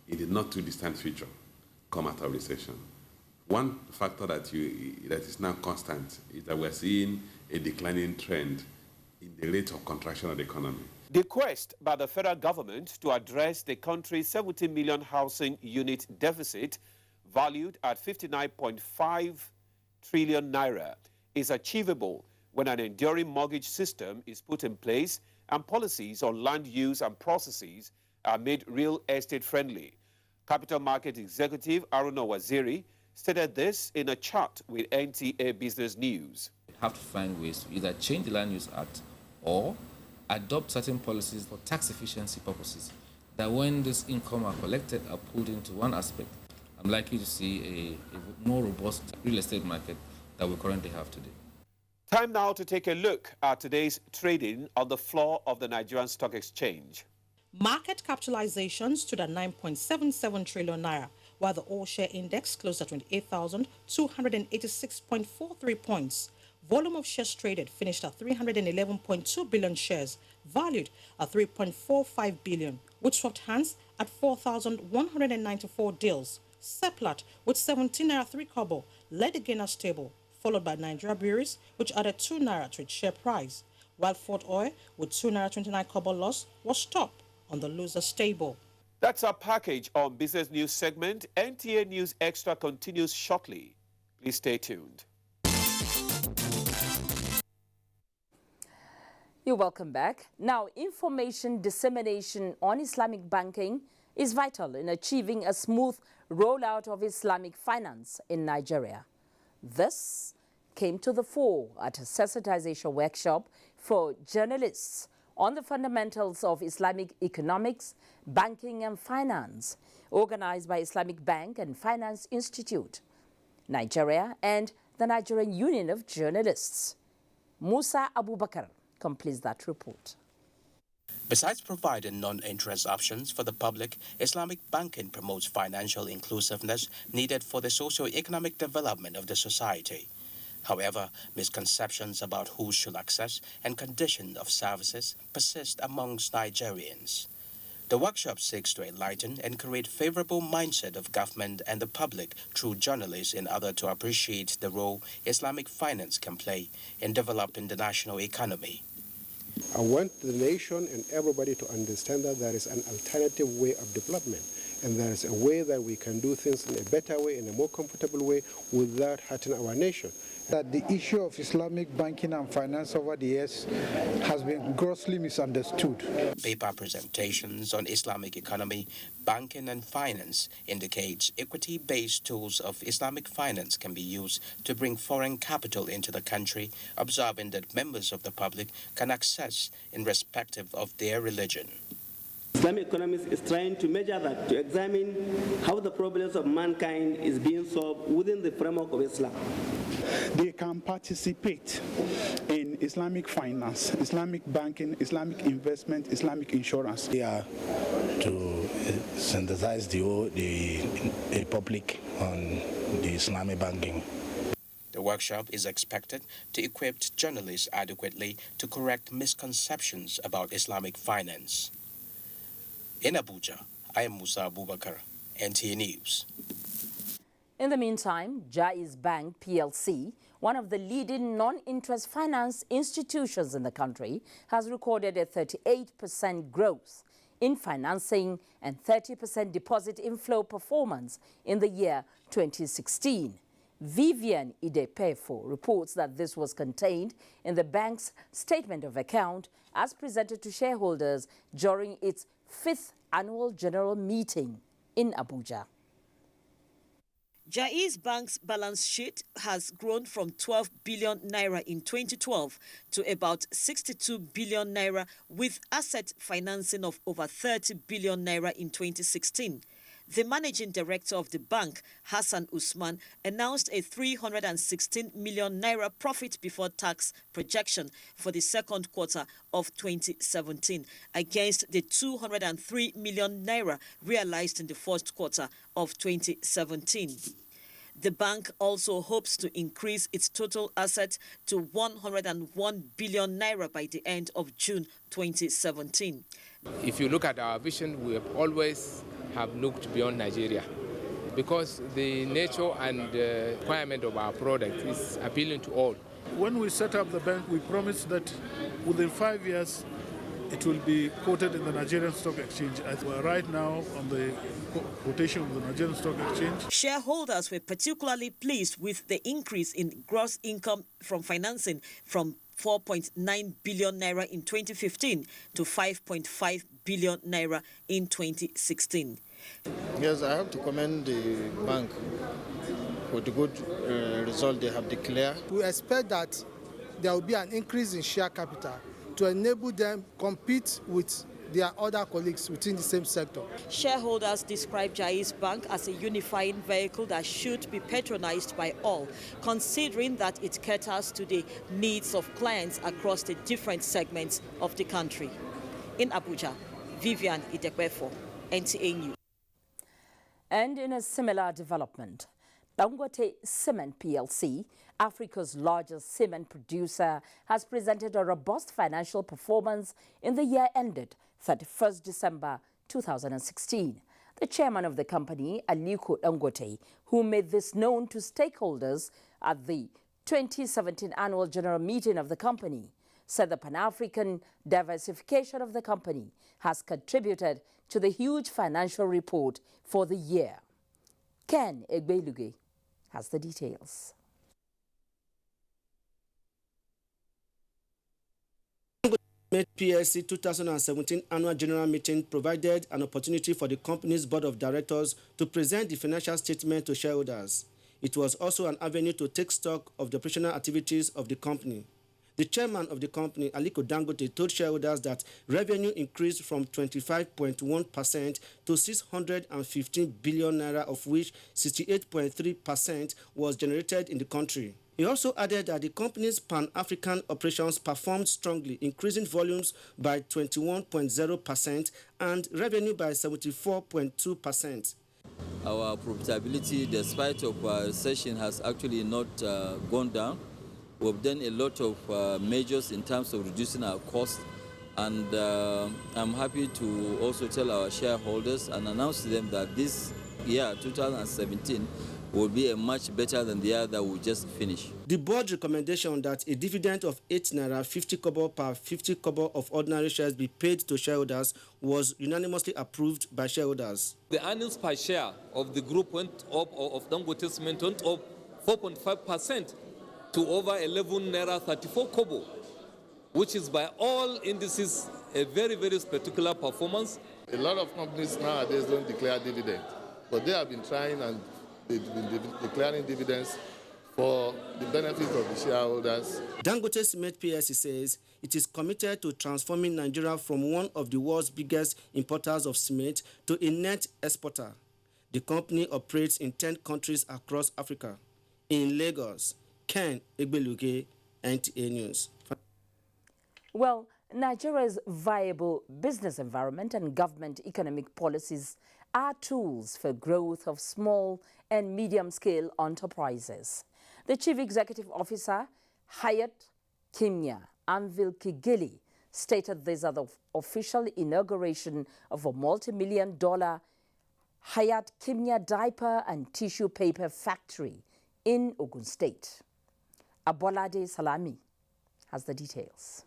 in the not too distant future, come out of recession. One factor that is now constant is that we're seeing a declining trend in the rate of contraction of the economy. The quest by the federal government to address the country's 70 million housing unit deficit, valued at 59.5 trillion naira, is achievable when an enduring mortgage system is put in place and policies on land use and processes are made real estate friendly. Capital Market Executive Aruna Waziri stated this in a chat with NTA Business News. We have to find ways to either change the Land Use Act or adopt certain policies for tax efficiency purposes, that when this income are collected are pulled into one aspect, I'm likely to see a more robust real estate market that we currently have today. Time now to take a look at today's trading on the floor of the Nigerian Stock Exchange. Market capitalization stood at 9.77 trillion naira, while the all-share index closed at 28,286.43 points. Volume of shares traded finished at 311.2 billion shares, valued at 3.45 billion, which swapped hands at 4,194 deals. Seplat, with 17 naira 3 kobo, led the gainers table, followed by Nigeria Breweries, which added 2 naira to its share price, while Fort Oil, with 2 naira 29 kobo loss, was top on the losers table. That's our package on Business News segment. NTA News Extra continues shortly. Please stay tuned. You're welcome back. Now, information dissemination on Islamic banking is vital in achieving a smooth rollout of Islamic finance in Nigeria. This came to the fore at a sensitization workshop for journalists on the fundamentals of Islamic economics, banking and finance, organized by Islamic Bank and Finance Institute, Nigeria, and the Nigerian Union of Journalists. Musa Abubakar completes that report. Besides providing non-interest options for the public, Islamic banking promotes financial inclusiveness needed for the socio-economic development of the society. However, misconceptions about who should access and condition of services persist amongst Nigerians. The workshop seeks to enlighten and create favorable mindset of government and the public through journalists in order to appreciate the role Islamic finance can play in developing the national economy. I want the nation and everybody to understand that there is an alternative way of development, and there is a way that we can do things in a better way, in a more comfortable way, without hurting our nation. That the issue of Islamic banking and finance over the years has been grossly misunderstood. Paper presentations on Islamic economy, banking and finance indicates equity-based tools of Islamic finance can be used to bring foreign capital into the country, observing that members of the public can access in respective of their religion. Islamic economics is trying to measure that, to examine how the problems of mankind is being solved within the framework of Islam. They can participate in Islamic finance, Islamic banking, Islamic investment, Islamic insurance. They are to synthesize the public on the Islamic banking. The workshop is expected to equip journalists adequately to correct misconceptions about Islamic finance. In Abuja, I am Musa Abubakar, NTA News. In the meantime, Jaiz Bank PLC, one of the leading non-interest finance institutions in the country, has recorded a 38% growth in financing and 30% deposit inflow performance in the year 2016. Vivian Idepefo reports that this was contained in the bank's statement of account as presented to shareholders during its 5th annual general meeting in Abuja. Jaiz Bank's balance sheet has grown from 12 billion naira in 2012 to about 62 billion naira, with asset financing of over 30 billion naira in 2016. The managing director of the bank, Hassan Usman, announced a 316 million naira profit before tax projection for the second quarter of 2017 against the 203 million naira realized in the first quarter of 2017. The bank also hopes to increase its total assets to 101 billion naira by the end of June 2017. If you look at our vision, we have always looked beyond Nigeria because the nature and requirement of our product is appealing to all. When we set up the bank, we promised that within 5 years, it will be quoted in the Nigerian Stock Exchange. As we're right now on the quotation of the Nigerian Stock Exchange. Shareholders were particularly pleased with the increase in gross income from financing from 4.9 billion naira in 2015 to 5.5 billion naira in 2016. Yes, I have to commend the bank for the good result they have declared. We expect that there will be an increase in share capital to enable them compete with their other colleagues within the same sector. Shareholders describe Jaiz Bank as a unifying vehicle that should be patronized by all, considering that it caters to the needs of clients across the different segments of the country. In Abuja, Vivian Idekwefo, NTA News. And in a similar development, Dangote Cement PLC, Africa's largest cement producer, has presented a robust financial performance in the year ended 31st December 2016. The chairman of the company, Aliko Dangote, who made this known to stakeholders at the 2017 annual general meeting of the company, said the Pan-African diversification of the company has contributed to the huge financial report for the year. Ken Egbeluge has the details. PLC 2017 annual general meeting provided an opportunity for the company's board of directors to present the financial statement to shareholders. It was also an avenue to take stock of the operational activities of the company. The chairman of the company, Aliko Dangote, told shareholders that revenue increased from 25.1% to 615 billion naira, of which 68.3% was generated in the country. He also added that the company's Pan-African operations performed strongly, increasing volumes by 21.0% and revenue by 74.2%. Our profitability, despite of recession, has actually not gone down. We've done a lot of measures in terms of reducing our costs, and I'm happy to also tell our shareholders and announce to them that this year, 2017, will be a much better than the year that we just finished. The board recommendation that a dividend of 8 naira 50 kobo per 50 kobo of ordinary shares be paid to shareholders was unanimously approved by shareholders. The earnings per share of the group went up, of Dangote Cement went up 4.5% to over 11 naira 34 kobo, which is by all indices a very, very spectacular performance. A lot of companies nowadays don't declare dividends, but they have been trying and they've been declaring dividends for the benefit of the shareholders. Dangote Cement PLC says it is committed to transforming Nigeria from one of the world's biggest importers of cement to a net exporter. The company operates in 10 countries across Africa. In Lagos, Ken Egbeluge, NTA News. Well, Nigeria's viable business environment and government economic policies are tools for growth of small and medium-scale enterprises. The Chief Executive Officer, Hayat Kimya Anvil-Kigeli, stated this at the official inauguration of a multi-million-dollar Hayat Kimya diaper and tissue paper factory in Ogun State. Abolade Salami has the details.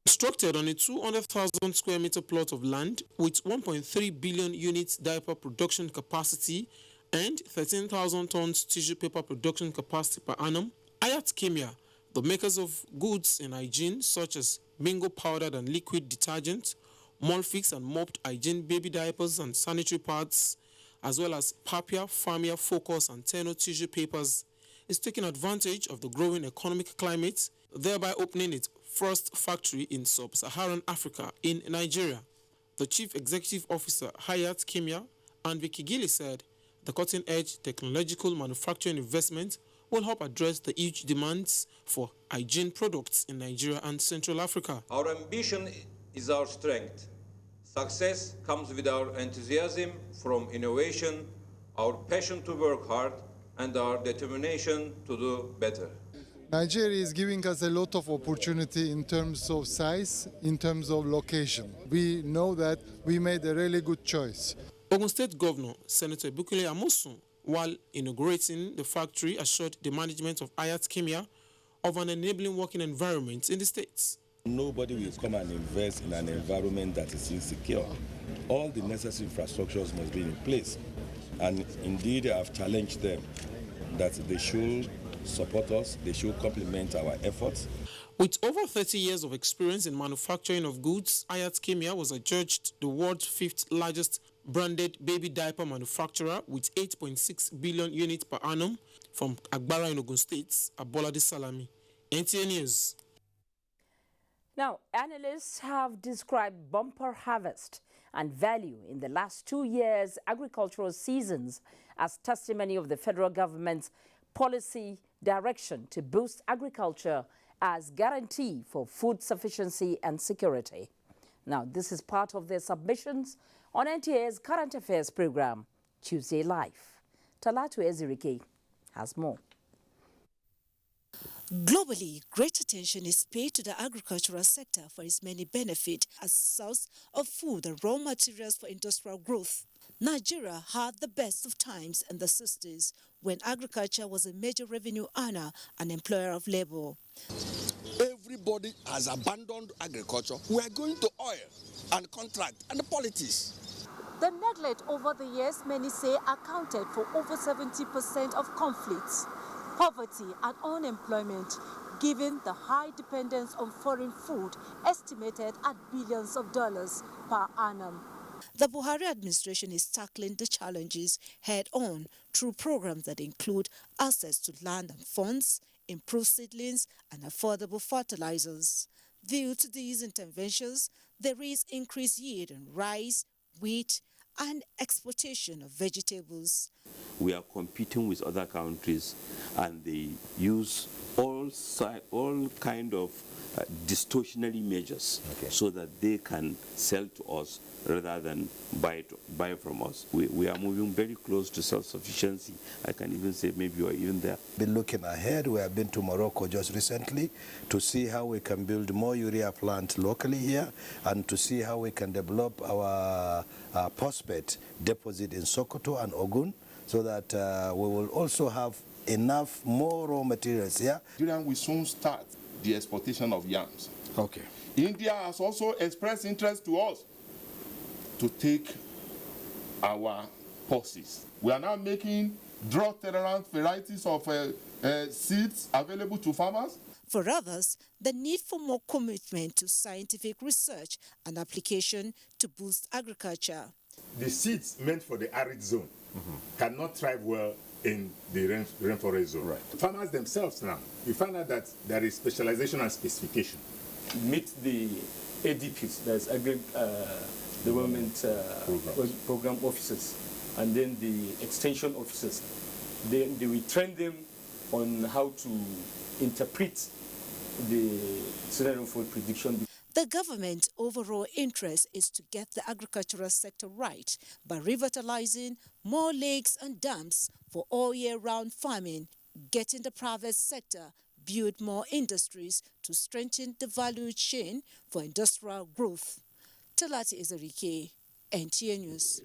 Constructed on a 200,000 square meter plot of land with 1.3 billion units diaper production capacity and 13,000 tons tissue paper production capacity per annum, Hayat Kimya, the makers of goods in hygiene such as Bingo powdered and liquid detergent, Molfix and mopped hygiene baby diapers and sanitary pads, as well as Papia, Famia, Focus and Teno tissue papers, is taking advantage of the growing economic climate, thereby opening its first factory in sub-Saharan Africa in Nigeria. The Chief Executive Officer, Hayat Kimia, and Vicky Gilly said the cutting-edge technological manufacturing investment will help address the huge demands for hygiene products in Nigeria and Central Africa. Our ambition is our strength. Success comes with our enthusiasm from innovation, our passion to work hard, and our determination to do better. Nigeria is giving us a lot of opportunity in terms of size, in terms of location. We know that we made a really good choice. Ogun State Governor Senator Bukele Amosun, while inaugurating the factory, assured the management of Hayat Kimia of an enabling working environment in the states. Nobody will come and invest in an environment that is insecure. All the necessary infrastructures must be in place. And indeed, I have challenged them that they should support us, they should complement our efforts. With over 30 years of experience in manufacturing of goods, Hayat Kimia was adjudged the world's 5th largest branded baby diaper manufacturer with 8.6 billion units per annum. From Agbara in Ogun State, Abolade Salami, NTA News. Now, analysts have described bumper harvest and value in the last 2 years' agricultural seasons as testimony of the federal government's policy direction to boost agriculture as guarantee for food sufficiency and security. Now, this is part of their submissions on NTA's Current Affairs program, Tuesday Live. Talatu Ezirike has more. Globally, great attention is paid to the agricultural sector for its many benefits as a source of food and raw materials for industrial growth. Nigeria had the best of times in the 60s when agriculture was a major revenue earner and employer of labor. Everybody has abandoned agriculture. We are going to oil and contract and politics. The neglect over the years, many say, accounted for over 70% of conflicts, poverty and unemployment, given the high dependence on foreign food estimated at billions of dollars per annum. The Buhari administration is tackling the challenges head-on through programs that include access to land and funds, improved seedlings and affordable fertilizers. Due to these interventions, there is increased yield in rice, wheat and exportation of vegetables. We are competing with other countries and they use all kind of distortionary measures so that they can sell to us rather than buy from us. We are moving very close to self-sufficiency. I can even say maybe we are even there. Been looking ahead. We have been to Morocco just recently to see how we can build more urea plants locally here and to see how we can develop our phosphate deposit in Sokoto and Ogun so that we will also have enough more raw materials here. Nigeria will soon start the exportation of yams. Okay. India has also expressed interest to us to take our pulses. We are now making drought-tolerant varieties of seeds available to farmers. For others, the need for more commitment to scientific research and application to boost agriculture. The seeds meant for the arid zone cannot thrive well in the rainforest zone. Right. Farmers themselves now, we find out that there is specialization and specification. Meet the ADPs, that's Development Program Officers, and then the Extension Officers. They will train them on how to interpret the scenario for prediction. The government's overall interest is to get the agricultural sector right by revitalizing more lakes and dams for all year-round farming, getting the private sector build more industries to strengthen the value chain for industrial growth. Talatu Ezirike, NTA News.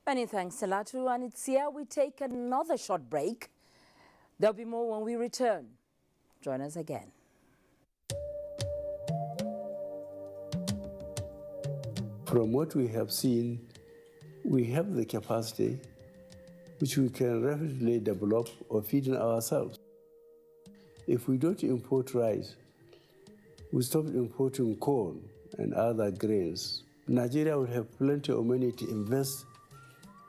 Many thanks, Talatu. And it's here we take another short break. There'll be more when we return. Join us again. From what we have seen, we have the capacity which we can rapidly develop or feed in ourselves. If we don't import rice, we stop importing corn and other grains, Nigeria will have plenty of money to invest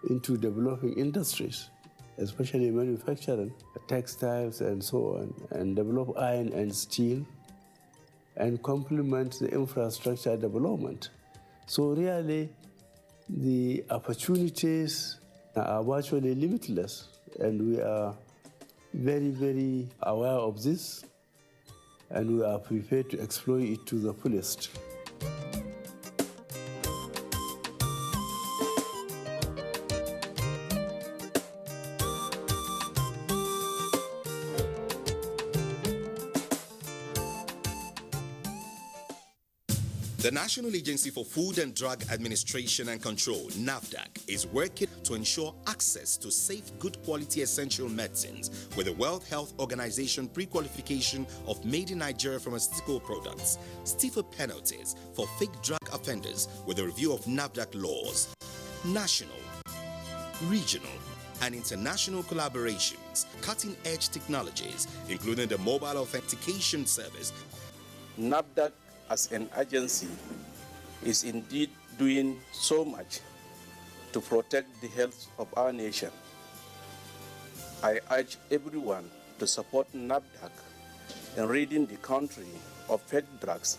into developing industries, especially manufacturing, textiles and so on, and develop iron and steel, and complement the infrastructure development So really, the opportunities are virtually limitless, and we are very, very aware of this, and we are prepared to exploit it to the fullest. The National Agency for Food and Drug Administration and Control, NAFDAC, is working to ensure access to safe, good quality essential medicines with the World Health Organization pre-qualification of made in Nigeria pharmaceutical products, stiffer penalties for fake drug offenders with a review of NAFDAC laws, national, regional, and international collaborations, cutting-edge technologies, including the mobile authentication service. NAFDAC as an agency is indeed doing so much to protect the health of our nation. I urge everyone to support NAFDAC in ridding the country of fake drugs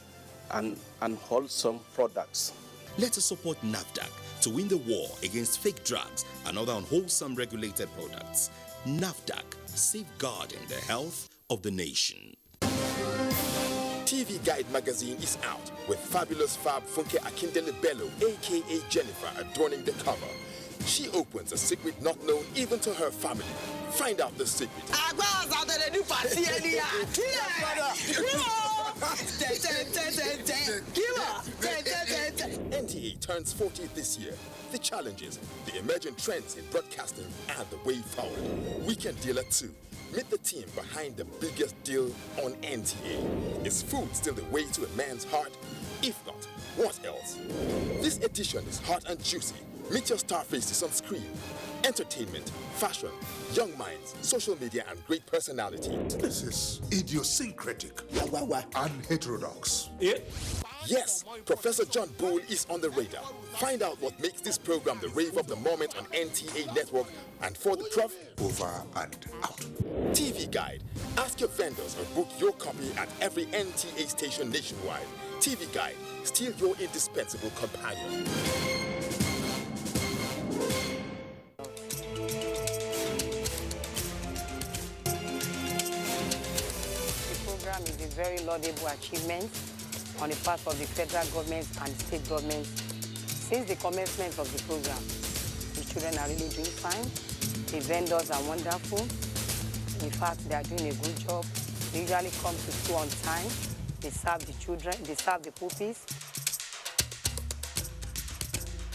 and unwholesome products. Let us support NAFDAC to win the war against fake drugs and other unwholesome regulated products. NAFDAC, safeguarding the health of the nation. TV Guide magazine is out with fabulous Fab Funke Akindele Bello, aka Jennifer, adorning the cover. She opens a secret not known even to her family. Find out the secret. NTA turns 40 this year. The challenges, the emerging trends in broadcasting, and the way forward. Weekend Dealer 2. Meet the team behind the biggest deal on NTA. Is food still the way to a man's heart? If not, what else? This edition is hot and juicy. Meet your star faces on screen. Entertainment, fashion, young minds, social media, and great personality. This is idiosyncratic and heterodox. Yes, Professor John Bull is on the radar. Find out what makes this program the rave of the moment on NTA Network, and for the Prof, over and out. TV Guide. Ask your vendors or book your copy at every NTA station nationwide. TV Guide, still your indispensable companion. The program is a very laudable achievement on the part of the federal government and state governments. Since the commencement of the program, the children are really doing fine. The vendors are wonderful. In fact, they are doing a good job. They usually come to school on time. They serve the children, they serve the puppies.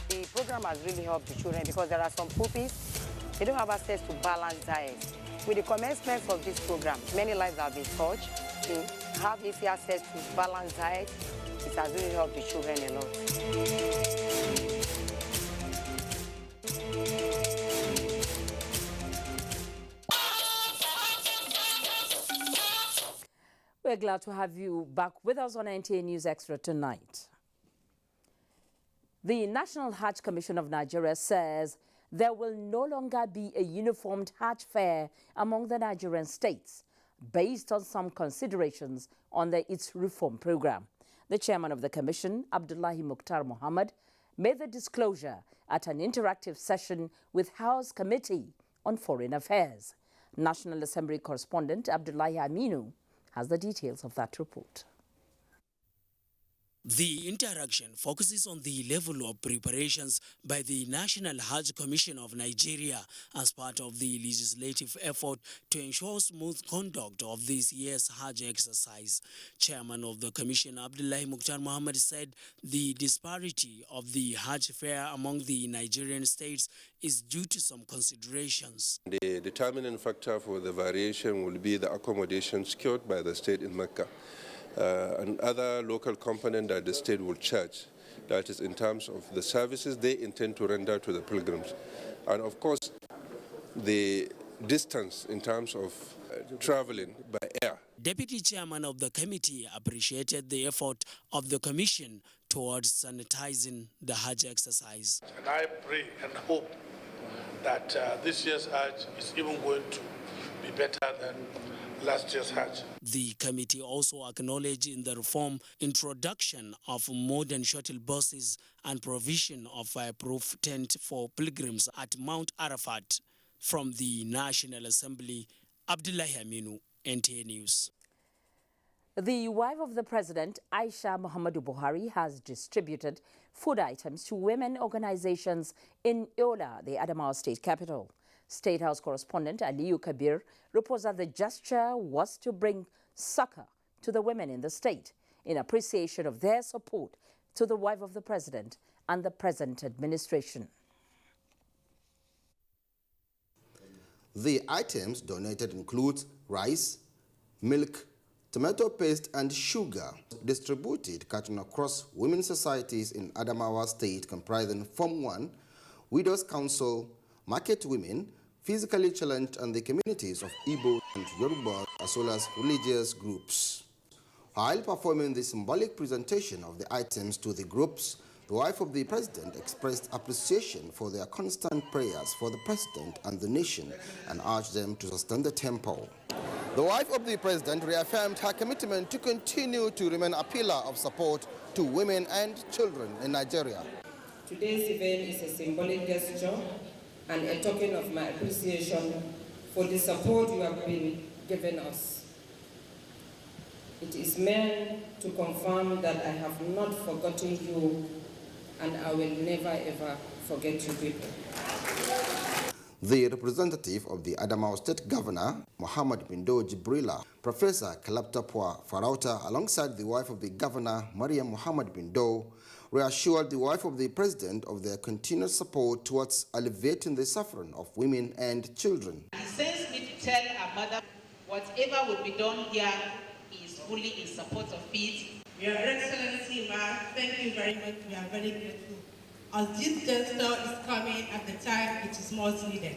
The program has really helped the children because there are some puppies, they don't have access to balanced diets. With the commencement of this program, many lives have been touched. They have easy access to balanced diet. It has really helped the children a lot. We're glad to have you back with us on NTA News Extra tonight. The National Hajj Commission of Nigeria says there will no longer be a uniformed Hajj fare among the Nigerian states, based on some considerations under its reform program. The chairman of the commission, Abdullahi Mukhtar Mohammed, made the disclosure at an interactive session with House Committee on Foreign Affairs. National Assembly correspondent Abdullahi Aminu has the details of that report. The interaction focuses on the level of preparations by the National Hajj Commission of Nigeria as part of the legislative effort to ensure smooth conduct of this year's Hajj exercise. Chairman of the Commission, Abdullahi Mukhtar Mohammed, said the disparity of the Hajj fare among the Nigerian states is due to some considerations. The determining factor for the variation will be the accommodation secured by the state in Mecca. And other local component that the state will charge, that is in terms of the services they intend to render to the pilgrims. And of course, the distance in terms of traveling by air. Deputy Chairman of the committee appreciated the effort of the Commission towards sanitizing the Hajj exercise. And I pray and hope that this year's Hajj is even going to be better than last year's Hajj. The committee also acknowledged in the reform introduction of modern shuttle buses and provision of fireproof tent for pilgrims at Mount Arafat. From the National Assembly, Abdullahi Aminu, NTA News. The wife of the president, Aisha Muhammadu Buhari, has distributed food items to women organizations in Yola, the Adamawa state capital. State House correspondent Aliyu Kabir reports that the gesture was to bring succor to the women in the state in appreciation of their support to the wife of the president and the present administration. The items donated include rice, milk, tomato paste and sugar, distributed cutting across women's societies in Adamawa State comprising Form 1, Widows Council, Market Women, Physically Challenged and the communities of Igbo and Yoruba as well as religious groups. While performing the symbolic presentation of the items to the groups, the wife of the president expressed appreciation for their constant prayers for the president and the nation and urged them to sustain the temple. The wife of the president reaffirmed her commitment to continue to remain a pillar of support to women and children in Nigeria. Today's event is a symbolic gesture and a token of my appreciation for the support you have been giving us. It is meant to confirm that I have not forgotten you and I will never ever forget you people. The representative of the Adamawa State Governor, Muhammad Bindo Jibrila, Professor Kalaptapwa Farauta, alongside the wife of the Governor, Maria Muhammad Bindo, reassured the wife of the President of their continued support towards alleviating the suffering of women and children. He sends me to tell our mother whatever will be done here is fully in support of it. Your Excellency, Ma, thank you very much. We are very grateful. As this gesture is coming at the time it is most needed.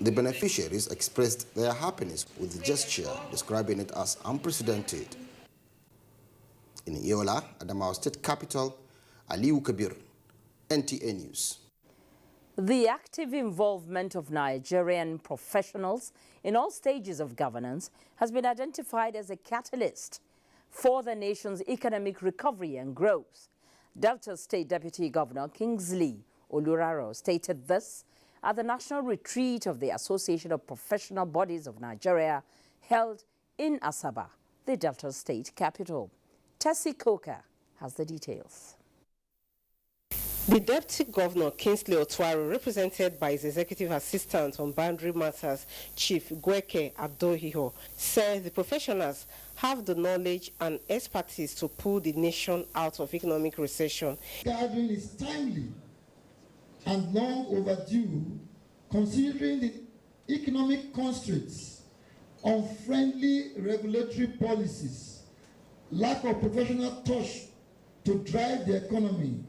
The beneficiaries expressed their happiness with the gesture, describing it as unprecedented. In Yola, Adamawa State Capital, Aliyu Kabir, NTA News. The active involvement of Nigerian professionals in all stages of governance has been identified as a catalyst for the nation's economic recovery and growth. Delta State Deputy Governor Kingsley Oluraro stated this at the national retreat of the Association of Professional Bodies of Nigeria held in Asaba, the Delta State capital. Tessie Coker has the details. The Deputy Governor, Kingsley Otuaro, represented by his Executive Assistant on Boundary Matters, Chief Gweke Abdohiho, said the professionals have the knowledge and expertise to pull the nation out of economic recession. Gathering is timely and long overdue, considering the economic constraints, unfriendly regulatory policies, lack of professional touch to drive the economy,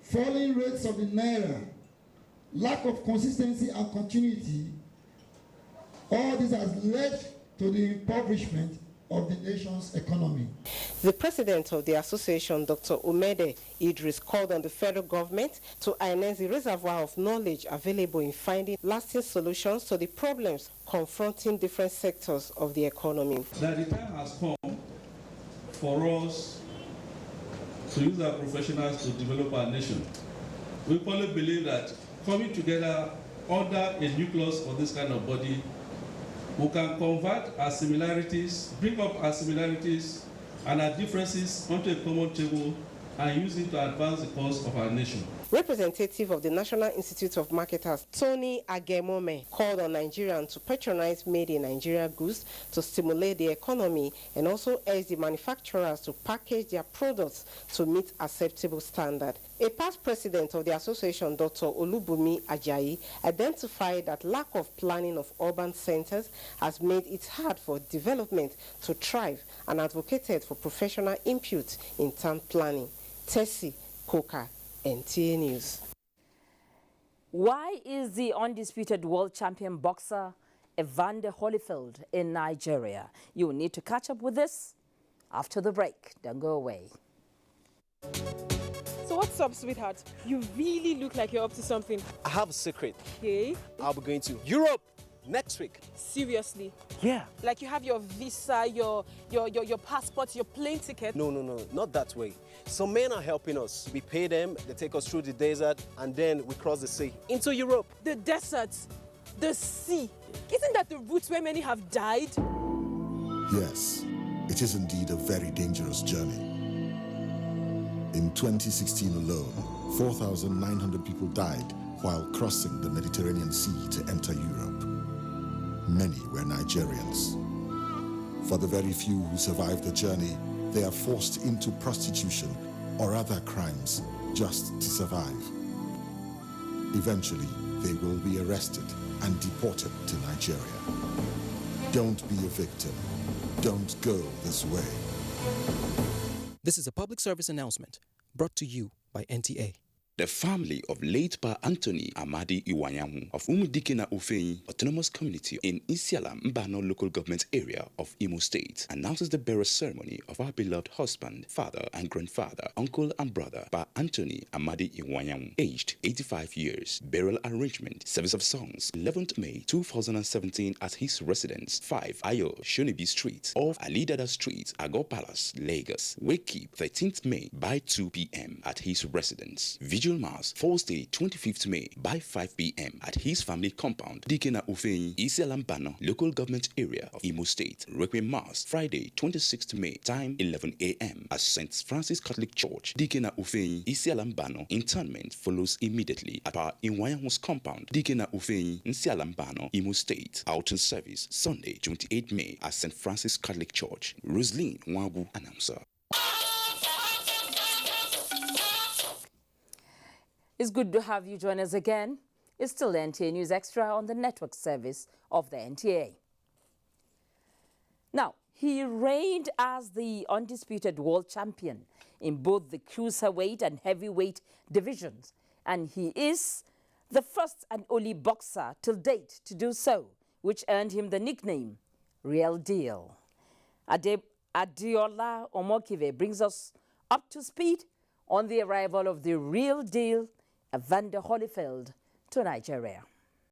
falling rates of the naira, lack of consistency and continuity. All this has led to the impoverishment of the nation's economy. The president of the association, Dr. Umede Idris, called on the federal government to harness the reservoir of knowledge available in finding lasting solutions to the problems confronting different sectors of the economy. That the time has come for us to use our professionals to develop our nation. We fully believe that coming together under a nucleus for this kind of body, we can convert our similarities, bring up our similarities and our differences onto a common table and use it to advance the cause of our nation. Representative of the National Institute of Marketers, Tony Agemome, called on Nigerians to patronize made in Nigeria goods to stimulate the economy and also urged the manufacturers to package their products to meet acceptable standards. A past president of the association, Dr. Olubumi Ajayi, identified that lack of planning of urban centers has made it hard for development to thrive and advocated for professional input in town planning. Tessie Coker, NTA News. Why is the undisputed world champion boxer Evander Holyfield in Nigeria? You will need to catch up with this after the break. Don't go away. So what's up, sweetheart? You really look like you're up to something. I have a secret. Okay. I'll be going to Europe. next week. Seriously? Yeah. Like you have your visa, your passport, your plane ticket? No, not that way. Some men are helping us. We pay them, they take us through the desert, and then we cross the sea into Europe. The desert, the sea. Isn't that the route where many have died? Yes, it is indeed a very dangerous journey. In 2016 alone, 4,900 people died while crossing the Mediterranean Sea to enter Europe. Many were Nigerians. For the very few who survived the journey, they are forced into prostitution or other crimes just to survive. Eventually, they will be arrested and deported to Nigeria. Don't be a victim. Don't go this way. This is a public service announcement brought to you by NTA. The family of late Pa Anthony Amadi Iwanyamu of Umudikena Ofeyi Autonomous Community in Isiala Mbano local government area of Imo State announces the burial ceremony of our beloved husband, father and grandfather, uncle and brother Pa Anthony Amadi Iwanyamu, aged 85 years. Burial arrangement, service of songs, 11th May 2017 at his residence, 5 Ayo Shonibi Street off Alidada Street, Agor Palace, Lagos. Wake keep 13th May by 2 p.m. at his residence. Vigil Mass, Thursday, 25th May by 5 p.m. at his family compound, Dikena Ufeyi, Isialambano, local government area of Imo State. Requiem Mass, Friday, 26th May, time 11 a.m. at St. Francis Catholic Church, Dikena Ufeyi, Isialambano. Interment follows immediately at our Iwanyamu's compound, Dikena Ufeyi, Isialambano, Imo State. Outing service, Sunday, 28th May at St. Francis Catholic Church. Roseline Nwagu, announcer. It's good to have you join us again. It's still NTA News Extra on the network service of the NTA. Now, he reigned as the undisputed world champion in both the cruiserweight and heavyweight divisions, and he is the first and only boxer till date to do so, which earned him the nickname Real Deal. Adiola Omokive brings us up to speed on the arrival of the Real Deal, Evander Holyfield, to Nigeria.